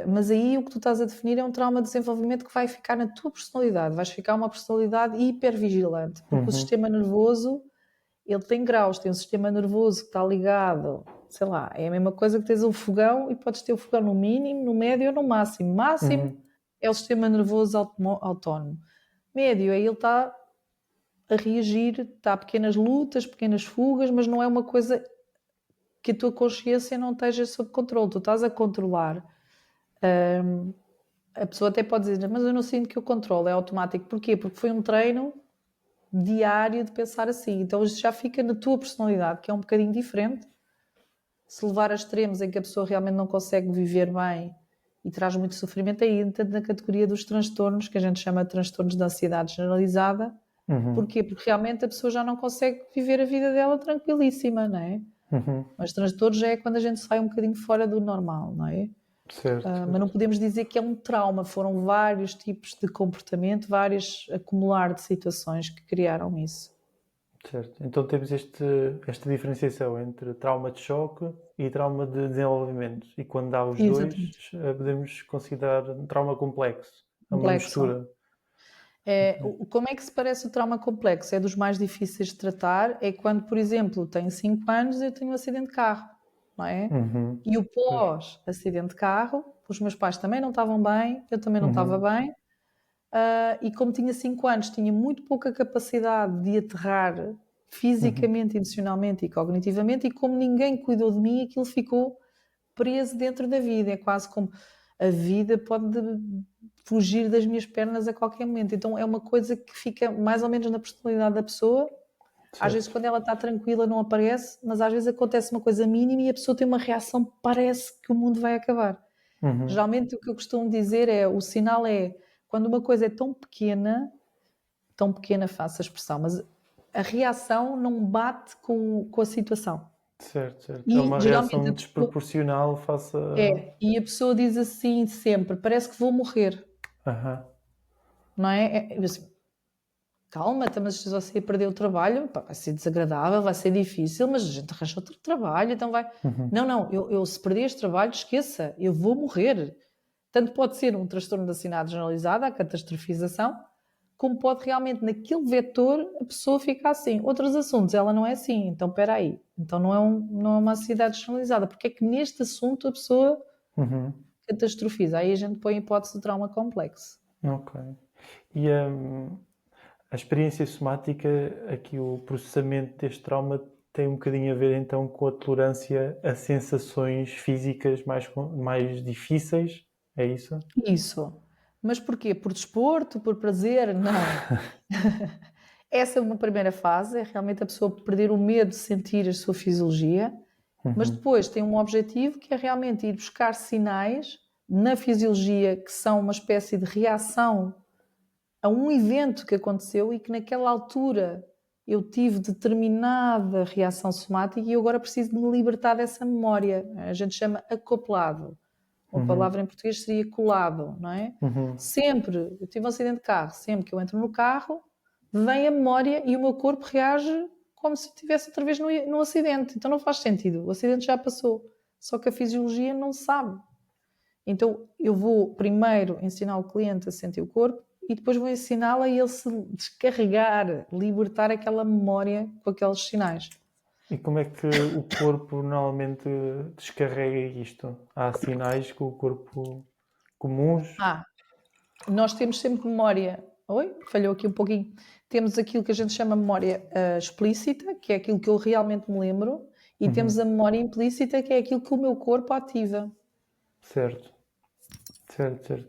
Mas aí o que tu estás a definir é um trauma de desenvolvimento que vai ficar na tua personalidade. Vais ficar uma personalidade hipervigilante, porque o Uhum. sistema nervoso, ele tem graus. Tem um sistema nervoso que está ligado, sei lá, é a mesma coisa que tens um fogão e podes ter o fogão no mínimo, no médio ou no máximo. Máximo Uhum. é o sistema nervoso autónomo. Médio é ele está a reagir, está a pequenas lutas, pequenas fugas, mas não é uma coisa que a tua consciência não esteja sob controle. Tu estás a controlar. A pessoa até pode dizer, mas eu não sinto que eu controlo, é automático. Porquê? Porque foi um treino diário de pensar assim. Então isso já fica na tua personalidade, que é um bocadinho diferente. Se levar a extremos em que a pessoa realmente não consegue viver bem e traz muito sofrimento, aí entra na categoria dos transtornos, que a gente chama de transtornos de ansiedade generalizada. Uhum. Porquê? Porque realmente a pessoa já não consegue viver a vida dela tranquilíssima, não é? Uhum. Mas transtorno já é quando a gente sai um bocadinho fora do normal, não é? Certo, Mas não certo. podemos dizer que é um trauma, foram vários tipos de comportamento, vários acumular de situações que criaram isso. Certo. Então temos esta diferenciação entre trauma de choque e trauma de desenvolvimento. E quando há os Exatamente. dois, podemos considerar um trauma complexo. É uma Complexo. mistura. Como é que se parece o trauma complexo? É dos mais difíceis de tratar, é quando, por exemplo, tenho 5 anos e eu tenho um acidente de carro, não é? Uhum. E o Pois. pós-acidente de carro, os meus pais também não estavam bem, eu também não estava Uhum. bem, e como tinha 5 anos, tinha muito pouca capacidade de aterrar Uhum. fisicamente, emocionalmente e cognitivamente, e como ninguém cuidou de mim, aquilo ficou preso dentro da vida. É quase como a vida pode fugir das minhas pernas a qualquer momento. Então é uma coisa que fica mais ou menos na personalidade da pessoa. Às vezes, Certo. quando ela está tranquila, não aparece, mas às vezes acontece uma coisa mínima e a pessoa tem uma reação, parece que o mundo vai acabar. Uhum. Geralmente, o que eu costumo dizer é: o sinal é quando uma coisa é tão pequena, faço a expressão, mas a reação não bate com a situação. Certo, certo. É E uma geralmente reação a pessoa, desproporcional face a. e a pessoa diz assim sempre: parece que vou morrer, Aham. não é? Eu assim, calma, então, mas se você perder o trabalho, pá, vai ser desagradável, vai ser difícil, mas a gente arranja outro trabalho, então vai. Uhum. Não, não, eu se perder este trabalho, esqueça, eu vou morrer. Tanto pode ser um transtorno de ansiedade generalizada, a catastrofização, como pode realmente, naquele vetor, a pessoa ficar assim. Outros assuntos, ela não é assim, então espera aí. Então não é uma ansiedade generalizada. Porque é que neste assunto a pessoa Uhum. catastrofiza? Aí a gente põe a hipótese de trauma complexo. Ok. E a experiência somática, aqui o processamento deste trauma tem um bocadinho a ver então com a tolerância a sensações físicas mais difíceis, é isso? Isso. Mas porquê? Por desporto? Por prazer? Não. Essa é uma primeira fase, é realmente a pessoa perder o medo de sentir a sua fisiologia, mas Uhum. depois tem um objetivo que é realmente ir buscar sinais na fisiologia que são uma espécie de reação a um evento que aconteceu e que naquela altura eu tive determinada reação somática e eu agora preciso de me libertar dessa memória. A gente chama acoplado. Uma Uhum. palavra em português seria colado, não é? Uhum. Sempre, eu tive um acidente de carro, sempre que eu entro no carro, vem a memória e o meu corpo reage como se estivesse outra vez no acidente. Então não faz sentido, o acidente já passou. Só que a fisiologia não sabe. Então eu vou primeiro ensinar o cliente a sentir o corpo, e depois vou ensiná-la a ele se descarregar, libertar aquela memória com aqueles sinais. E como é que o corpo normalmente descarrega isto? Há sinais que o corpo comuns? Nós temos sempre memória. Oi? Falhou aqui um pouquinho. Temos aquilo que a gente chama memória explícita, que é aquilo que eu realmente me lembro, e temos a memória implícita, que é aquilo que o meu corpo ativa. Certo.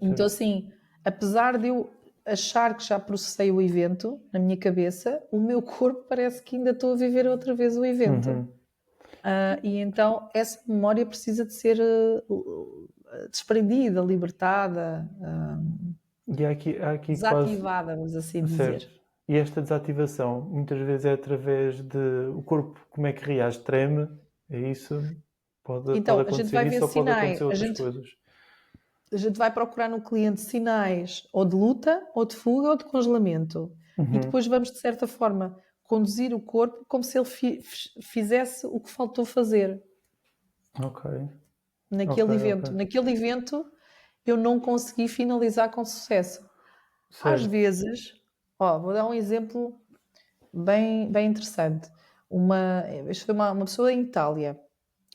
Então, assim, apesar de eu achar que já processei o evento na minha cabeça, o meu corpo parece que ainda estou a viver outra vez o evento. E então essa memória precisa de ser desprendida, libertada, E há aqui quase... desativada, vamos assim dizer. Certo. E esta desativação muitas vezes é através de o corpo, como é que reage? Treme? É isso? Pode Então, a gente acontecer vai ver isso ou pode sinais. acontecer outras coisas? A gente vai procurar no cliente sinais ou de luta, ou de fuga, ou de congelamento. E depois vamos, de certa forma, conduzir o corpo como se ele fizesse o que faltou fazer Ok. naquele evento. Ok. Naquele evento eu não consegui finalizar com sucesso. Certo. Às vezes, vou dar um exemplo bem interessante. Isto foi uma pessoa em Itália.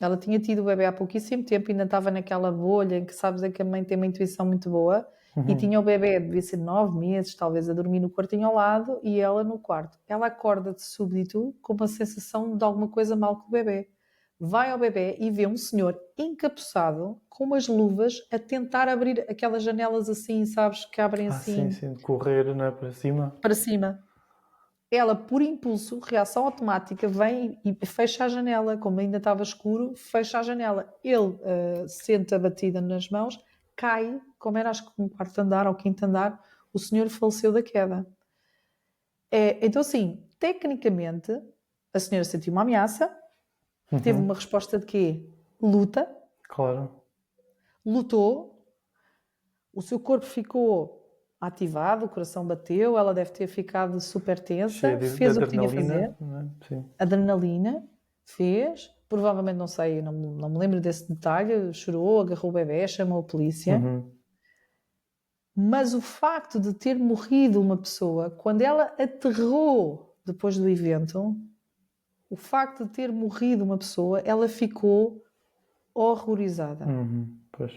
Ela tinha tido o bebê há pouquíssimo tempo, ainda estava naquela bolha em que sabes é que a mãe tem uma intuição muito boa, e tinha o bebê, devia ser 9 meses, talvez, a dormir no quartinho ao lado, e ela no quarto. Ela acorda de súbito com uma sensação de alguma coisa mal com o bebê. Vai ao bebê e vê um senhor encapuçado com umas luvas a tentar abrir aquelas janelas assim, sabes, que abrem assim Sim, de correr, não é, para cima. para cima. Ela, por impulso, reação automática, vem e fecha a janela. Como ainda estava escuro, fecha a janela. Ele sente a batida nas mãos, cai, como era acho que um quarto andar ou quinto andar, o senhor faleceu da queda. Então, assim, tecnicamente, a senhora sentiu uma ameaça, teve uma resposta de quê? Luta. Claro. Lutou, o seu corpo ficou ativado, o coração bateu, ela deve ter ficado super tensa, fez o que tinha a fazer. Sim. Adrenalina, fez, provavelmente não sei, não me lembro desse detalhe, chorou, agarrou o bebê, chamou a polícia. Mas o facto de ter morrido uma pessoa, quando ela aterrou depois do evento, o facto de ter morrido uma pessoa, ela ficou horrorizada. Pois.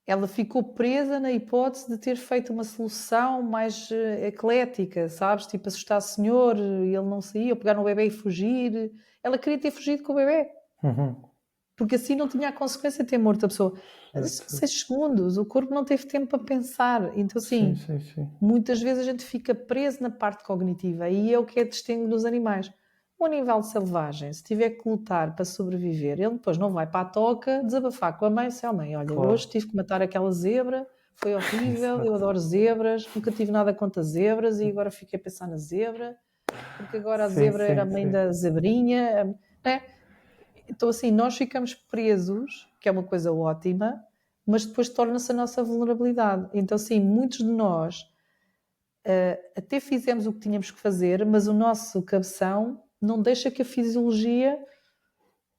Ela ficou presa na hipótese de ter feito uma solução mais eclética, sabes? Tipo, assustar o senhor e ele não saía, ou pegar no bebê e fugir. Ela queria ter fugido com o bebê. Porque assim não tinha a consequência de ter morto a pessoa. São 6 segundos, o corpo não teve tempo para pensar. Então, assim, muitas vezes a gente fica preso na parte cognitiva e é o que é distingue dos animais. O animal selvagem, se tiver que lutar para sobreviver, ele depois não vai para a toca desabafar com a mãe, se mãe, olha, hoje tive que matar aquela zebra, foi horrível, eu adoro zebras, nunca tive nada contra zebras e agora fiquei a pensar na zebra, porque agora a zebra era a mãe da zebrinha, né? Então, assim, nós ficamos presos, que é uma coisa ótima, mas depois torna-se a nossa vulnerabilidade. Então, assim, muitos de nós até fizemos o que tínhamos que fazer, mas o nosso cabeção não deixa que a fisiologia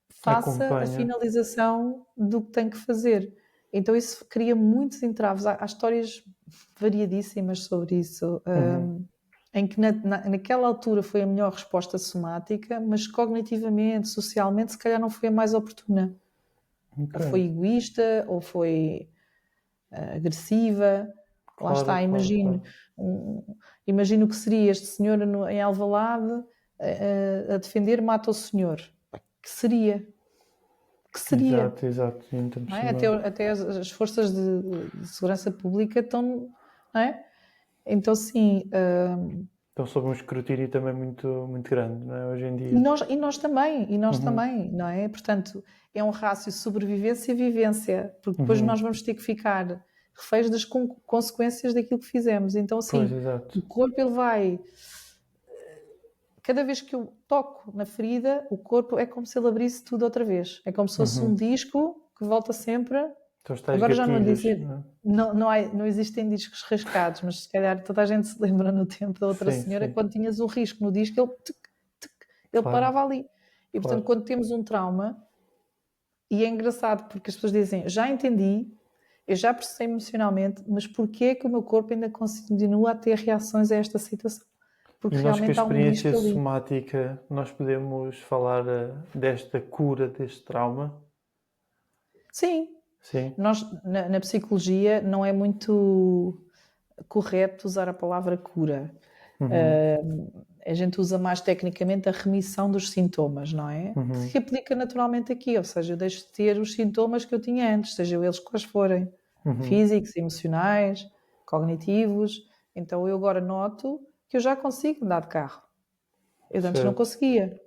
faça a finalização do que tem que fazer. Então, isso cria muitos entraves. Há histórias variadíssimas sobre isso. Em que naquela altura foi a melhor resposta somática, mas cognitivamente, socialmente, se calhar não foi a mais oportuna. Ou foi egoísta, ou foi agressiva. Lá está, imagino o que seria este senhor em Alvalade a defender, mata o senhor. Que seria? Exato. Não é? Até as forças de segurança pública estão... Não é? Então, sim... Estão sob um escrutínio também muito, muito grande, não é? Hoje em dia. E nós também, não é? Portanto, é um rácio sobrevivência-vivência, porque depois nós vamos ter que ficar reféns das consequências daquilo que fizemos. Então, assim, o corpo, ele vai... Cada vez que eu toco na ferida, o corpo é como se ele abrisse tudo outra vez. É como se fosse um disco que volta sempre... Então, agora já não vou dizer... Não existem discos riscados, mas se calhar toda a gente se lembra no tempo da outra senhora, quando tinhas um risco no disco, ele parava ali. E, portanto, quando temos um trauma, e é engraçado porque as pessoas dizem, já entendi, eu já processei emocionalmente, mas porquê é que o meu corpo ainda continua a ter reações a esta situação? E Porque nós com a realmente há um experiência disco ali. somática, nós podemos falar desta cura deste trauma? Sim, Sim. nós na psicologia não é muito correto usar a palavra cura. Uhum. A gente usa mais tecnicamente a remissão dos sintomas, não é? Que se Uhum. aplica naturalmente aqui, ou seja, eu deixo de ter os sintomas que eu tinha antes, sejam eles quais forem, Uhum. físicos, emocionais, cognitivos. Então eu agora noto que eu já consigo andar de carro. Eu antes não Certo. conseguia,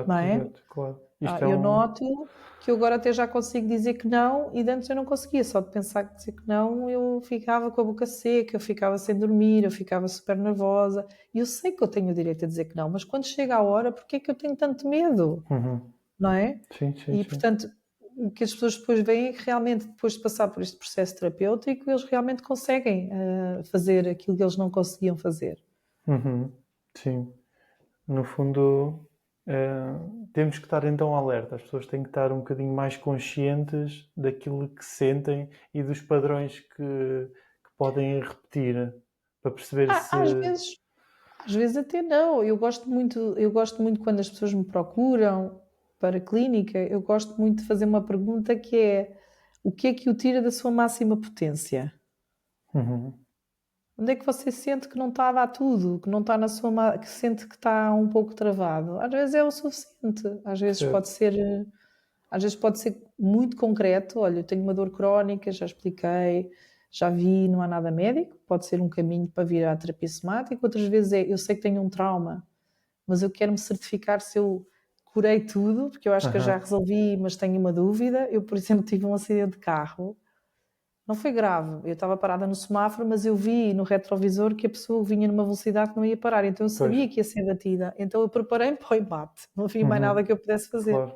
não Exato, é? exato, claro. Isto é Eu um. noto que eu agora até já consigo dizer que não e de antes eu não conseguia, só de pensar que dizer que não eu ficava com a boca seca, eu ficava sem dormir, eu ficava super nervosa e eu sei que eu tenho o direito a dizer que não, mas quando chega a hora, porque é que eu tenho tanto medo, Uhum. não é? Sim, sim, E sim. portanto, o que as pessoas depois veem é que realmente depois de passar por este processo terapêutico, eles realmente conseguem fazer aquilo que eles não conseguiam fazer. Uhum. Sim. No fundo, eh, temos que estar então alerta. As pessoas têm que estar um bocadinho mais conscientes daquilo que sentem e dos padrões que podem repetir para perceber se. Ah, às vezes até não. Eu gosto muito quando as pessoas me procuram para a clínica, eu gosto muito de fazer uma pergunta que é: o que é que o tira da sua máxima potência? Uhum. Onde é que você sente que não está a dar tudo, que não está na sua que sente que está um pouco travado? Às vezes é o suficiente, Certo. às vezes pode ser muito concreto. Olha, eu tenho uma dor crónica, já expliquei, já vi, não há nada médico, pode ser um caminho para vir à terapia somática. Outras vezes é, eu sei que tenho um trauma, mas eu quero me certificar se eu curei tudo, porque eu acho que eu já Aham. resolvi, mas tenho uma dúvida. Eu, por exemplo, tive um acidente de carro, não foi grave, eu estava parada no semáforo, mas eu vi no retrovisor que a pessoa vinha numa velocidade que não ia parar, então eu Pois. sabia que ia ser batida, então eu preparei-me para o embate, não havia mais nada Uhum. que eu pudesse fazer. Claro.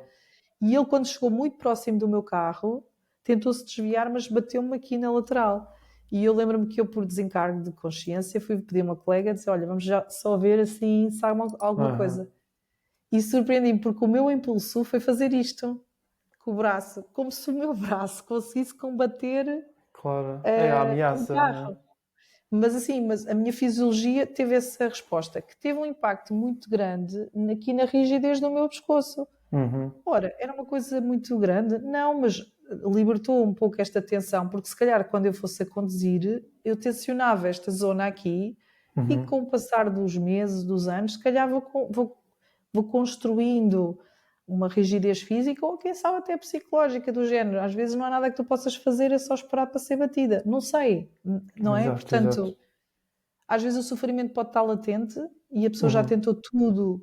E ele, quando chegou muito próximo do meu carro, tentou-se desviar, mas bateu-me aqui na lateral. E eu lembro-me que eu, por desencargo de consciência, fui pedir a uma colega, disse, olha, vamos já só ver assim se há alguma Aham. coisa. E surpreendi-me, porque o meu impulso foi fazer isto, com o braço, como se o meu braço conseguisse combater Claro. É a um ameaça, né? carro. Mas assim, mas a minha fisiologia teve essa resposta, que teve um impacto muito grande aqui na rigidez do meu pescoço. Uhum. Ora, era uma coisa muito grande? Não, mas libertou um pouco esta tensão, porque se calhar quando eu fosse a conduzir, eu tensionava esta zona aqui e Uhum. com o passar dos meses, dos anos, se calhar vou construindo uma rigidez física ou quem sabe até psicológica do género. Às vezes não há nada que tu possas fazer, é só esperar para ser batida. Não sei, não é? Exato, exato. Portanto, às vezes o sofrimento pode estar latente e a pessoa já Uhum. tentou tudo,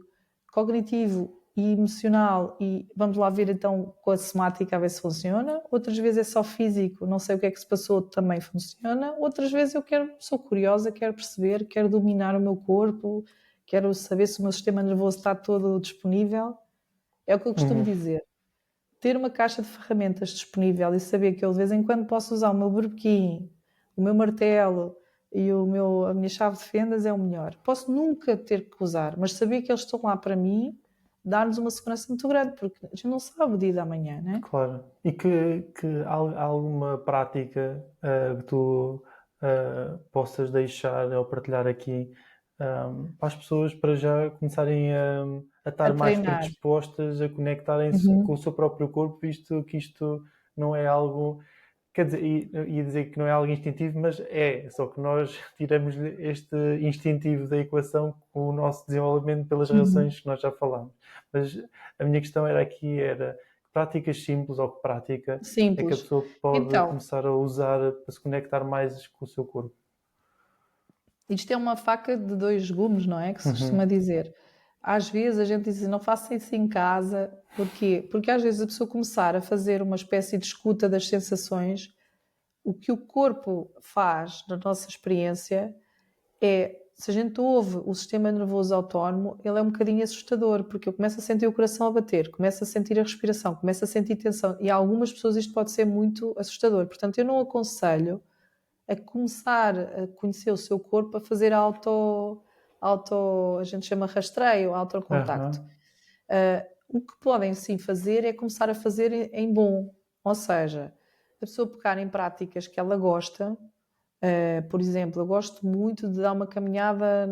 cognitivo e emocional, e vamos lá ver então com a somática a ver se funciona. Outras vezes é só físico, não sei o que é que se passou, também funciona. Outras vezes sou curiosa, quero perceber, quero dominar o meu corpo, quero saber se o meu sistema nervoso está todo disponível. É o que eu costumo Uhum. dizer. Ter uma caixa de ferramentas disponível e saber que eu de vez em quando posso usar o meu berbequim, o meu martelo e a minha chave de fendas é o melhor. Posso nunca ter que usar, mas saber que eles estão lá para mim dá-nos uma segurança muito grande, porque a gente não sabe o dia da manhã, né? Claro. E que há alguma prática que tu possas deixar ou partilhar aqui para as pessoas para já começarem a A estar mais treinar. predispostas a conectarem-se com o Uhum. seu próprio corpo, visto que isto não é algo. Quer dizer, ia dizer que não é algo instintivo, mas é, só que nós tiramos este instintivo da equação com o nosso desenvolvimento pelas Uhum. razões que nós já falámos. Mas a minha questão era que práticas simples ou que prática é que a Simples. pessoa pode Então, começar a usar para se conectar mais com o seu corpo. isto é uma faca de dois gumes, não é? Que se costuma Uhum. dizer. Às vezes a gente diz assim, não faça isso em casa. Porquê? Porque às vezes a pessoa começar a fazer uma espécie de escuta das sensações, o que o corpo faz, na nossa experiência, é, se a gente ouve o sistema nervoso autónomo, ele é um bocadinho assustador, porque eu começo a sentir o coração a bater, começo a sentir a respiração, começo a sentir tensão. E a algumas pessoas isto pode ser muito assustador. Portanto, eu não aconselho a começar a conhecer o seu corpo, a fazer a gente chama rastreio, autocontacto. Aham. O que podem sim fazer é começar a fazer em bom, ou seja, a pessoa pegar em práticas que ela gosta. Por exemplo, eu gosto muito de dar uma caminhada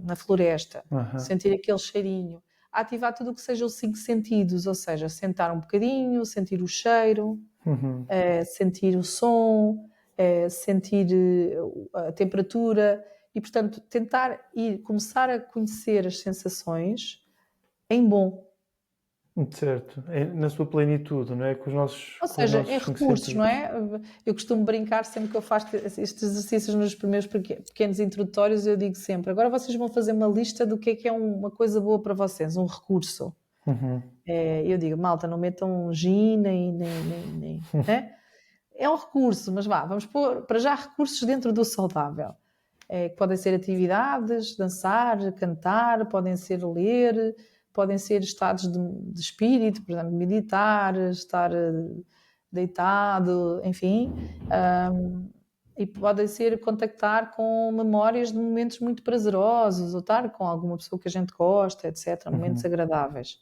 na floresta, sentir aquele cheirinho, ativar tudo o que seja os 5 sentidos, ou seja, sentar um bocadinho, sentir o cheiro, sentir o som, sentir a temperatura e, portanto, tentar começar a conhecer as sensações em bom. Certo. Na sua plenitude, não é? Com os nossos, Ou com os seja, em nossos 5 recursos, não sentidos. é? Eu costumo brincar sempre que eu faço estes exercícios nos primeiros pequenos introdutórios, eu digo sempre, agora vocês vão fazer uma lista do que é uma coisa boa para vocês, um recurso. Eu digo, malta, não metam gin, nem né? É um recurso, mas vamos pôr, para já, recursos dentro do saudável. Podem ser atividades, dançar, cantar, podem ser ler, podem ser estados de espírito, por exemplo, meditar, estar deitado, enfim. E podem ser contactar com memórias de momentos muito prazerosos, ou estar com alguma pessoa que a gente gosta, etc. Momentos agradáveis.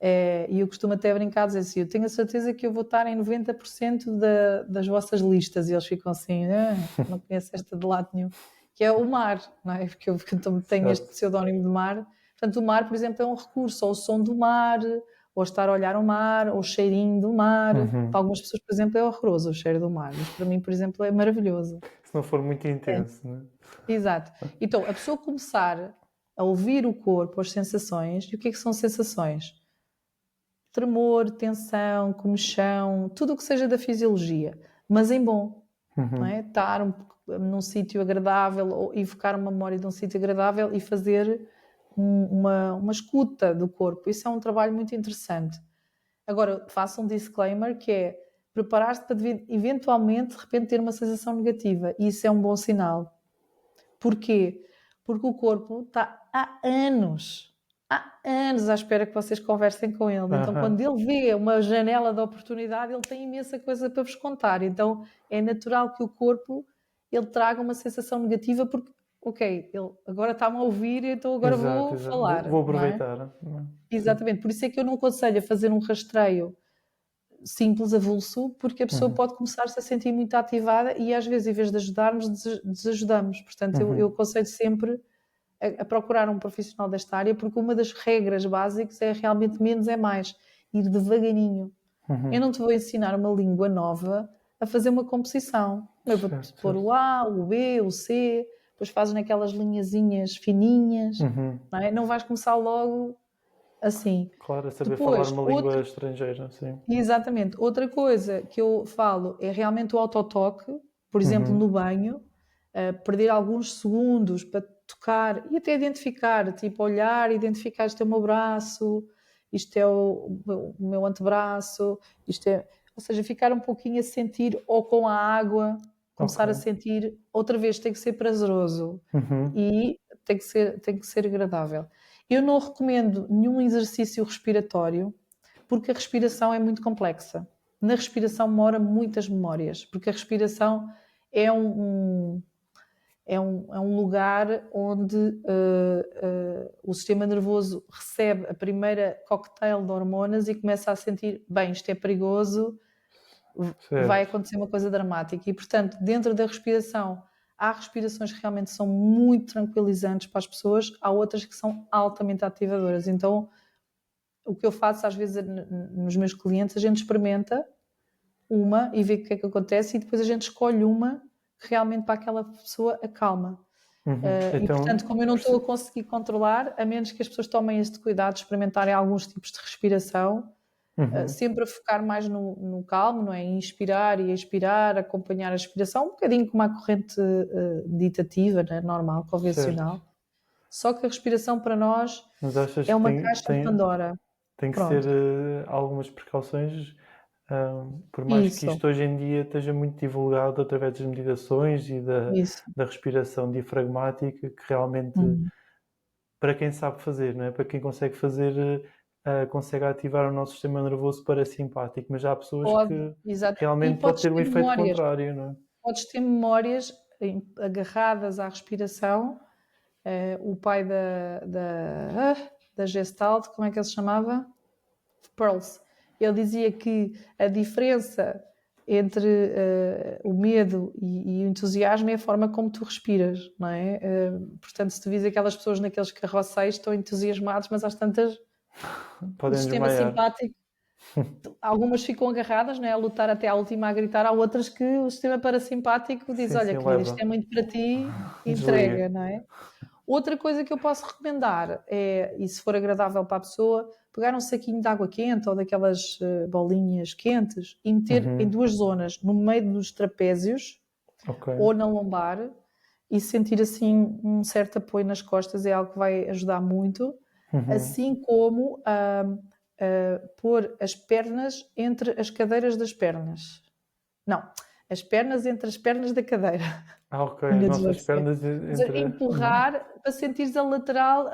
E eu costumo até brincar, dizer assim, eu tenho a certeza que eu vou estar em 90% das vossas listas. E eles ficam assim, não conheço esta de lado nenhum. Que é o mar, não é? Porque eu tenho este pseudónimo de mar. Portanto, o mar, por exemplo, é um recurso, ou o som do mar, ou estar a olhar o mar, ou o cheirinho do mar. Para algumas pessoas, por exemplo, é horroroso o cheiro do mar, mas para mim, por exemplo, é maravilhoso. Se não for muito intenso, não é? Exato. Então, a pessoa começar a ouvir o corpo, as sensações, e o que é que são sensações? Tremor, tensão, comichão, tudo o que seja da fisiologia, mas em bom, não é? Estar num sítio agradável ou evocar uma memória de um sítio agradável e fazer uma escuta do corpo. Isso é um trabalho muito interessante. Agora, faça um disclaimer que é preparar-se para eventualmente, de repente, ter uma sensação negativa. E isso é um bom sinal. Porquê? Porque o corpo está há anos à espera que vocês conversem com ele. Então, quando ele vê uma janela de oportunidade, ele tem imensa coisa para vos contar. Então, é natural que o corpo ele traga uma sensação negativa porque, ok, ele agora está-me a ouvir, então agora Exato, vou exato. falar. Vou não é? aproveitar. Não é? Exatamente. Por isso é que eu não aconselho a fazer um rastreio simples, avulso, porque a pessoa pode começar-se a sentir muito ativada e às vezes, em vez de ajudarmos, desajudamos. Portanto, eu aconselho sempre a procurar um profissional desta área, porque uma das regras básicas é realmente menos é mais, ir devagarinho. Eu não te vou ensinar uma língua nova a fazer uma composição. Eu vou-te pôr o A, o B, o C, depois fazes naquelas linhazinhas fininhas, não é? Não vais começar logo assim. Claro, é saber falar Depois, uma língua estrangeira, sim. exatamente. Outra coisa que eu falo é realmente o autotoque, por exemplo, no banho, perder alguns segundos para tocar e até identificar, tipo olhar, identificar isto é o meu braço, isto é o meu antebraço, ou seja, ficar um pouquinho a sentir ou com a água, começar a sentir, outra vez tem que ser prazeroso e tem que ser agradável. Eu não recomendo nenhum exercício respiratório, porque a respiração é muito complexa. Na respiração mora muitas memórias, porque a respiração é um lugar onde o sistema nervoso recebe a primeira cocktail de hormonas e começa a sentir, bem, isto é perigoso, vai acontecer uma coisa dramática. E, portanto, dentro da respiração, há respirações que realmente são muito tranquilizantes para as pessoas, há outras que são altamente ativadoras. Então, o que eu faço às vezes nos meus clientes, a gente experimenta uma e vê o que é que acontece e depois a gente escolhe uma que realmente para aquela pessoa acalma. E portanto, como eu não estou a conseguir controlar, a menos que as pessoas tomem este cuidado de experimentarem alguns tipos de respiração, sempre a focar mais no calmo, não é? Inspirar e expirar, acompanhar a respiração, um bocadinho como a corrente meditativa, né? Normal, convencional. Só que a respiração para nós é uma caixa de Pandora. Tem que ser algumas precauções, por mais que isto hoje em dia esteja muito divulgado através das meditações e da respiração diafragmática, que realmente, para quem sabe fazer, não é? Para quem consegue fazer, consegue ativar o nosso sistema nervoso parasimpático, mas já há pessoas que realmente pode ter um efeito contrário, não é? Podes ter memórias agarradas à respiração. O pai da Gestalt, como é que ele se chamava? Pearls. Ele dizia que a diferença entre o medo e o entusiasmo é a forma como tu respiras, não é? Portanto, se tu vis aquelas pessoas naqueles carrosséis estão entusiasmados, mas às tantas o Podem sistema desmaiar. simpático, algumas ficam agarradas, não é? A lutar até à última a gritar, há outras que o sistema parasimpático diz: Sim, olha, sim, querida, isto leva. é muito para ti, Desliga. entrega, não é? Outra coisa que eu posso recomendar é, e se for agradável para a pessoa, pegar um saquinho de água quente ou daquelas bolinhas quentes e meter em Uhum. 2 zonas, no meio dos trapézios Ok. ou na lombar, e sentir assim um certo apoio nas costas é algo que vai ajudar muito, Uhum. assim como pôr as pernas entre as cadeiras das pernas. Não, as pernas entre as pernas da cadeira. Ok, as Minha nossas dislexia. pernas Mas entre. empurrar para sentires a lateral.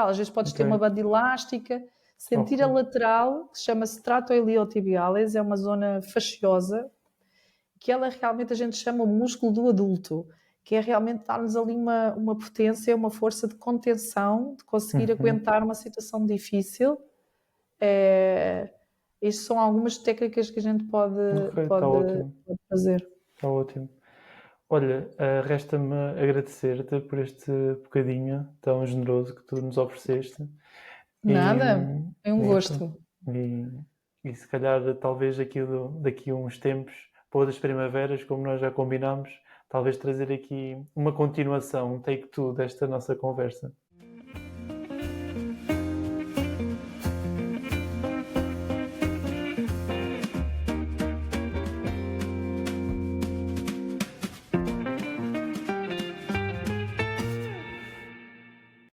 Às vezes podes Ok, ter uma banda elástica, sentir a ok. lateral, que se chama stratoiliotibialis, é uma zona fasciosa, que ela realmente a gente chama o músculo do adulto, que é realmente dar-nos ali uma potência, uma força de contenção, de conseguir Uhum. aguentar uma situação difícil. É, isto são algumas técnicas que a gente Ok, está pode, ótimo. pode fazer. Está ótimo. Olha, resta-me agradecer-te por este bocadinho tão generoso que tu nos ofereceste. E, Nada, é um pronto. gosto. E se calhar, talvez daqui a uns tempos, para outras primaveras, como nós já combinámos, talvez trazer aqui uma continuação, um take two desta nossa conversa.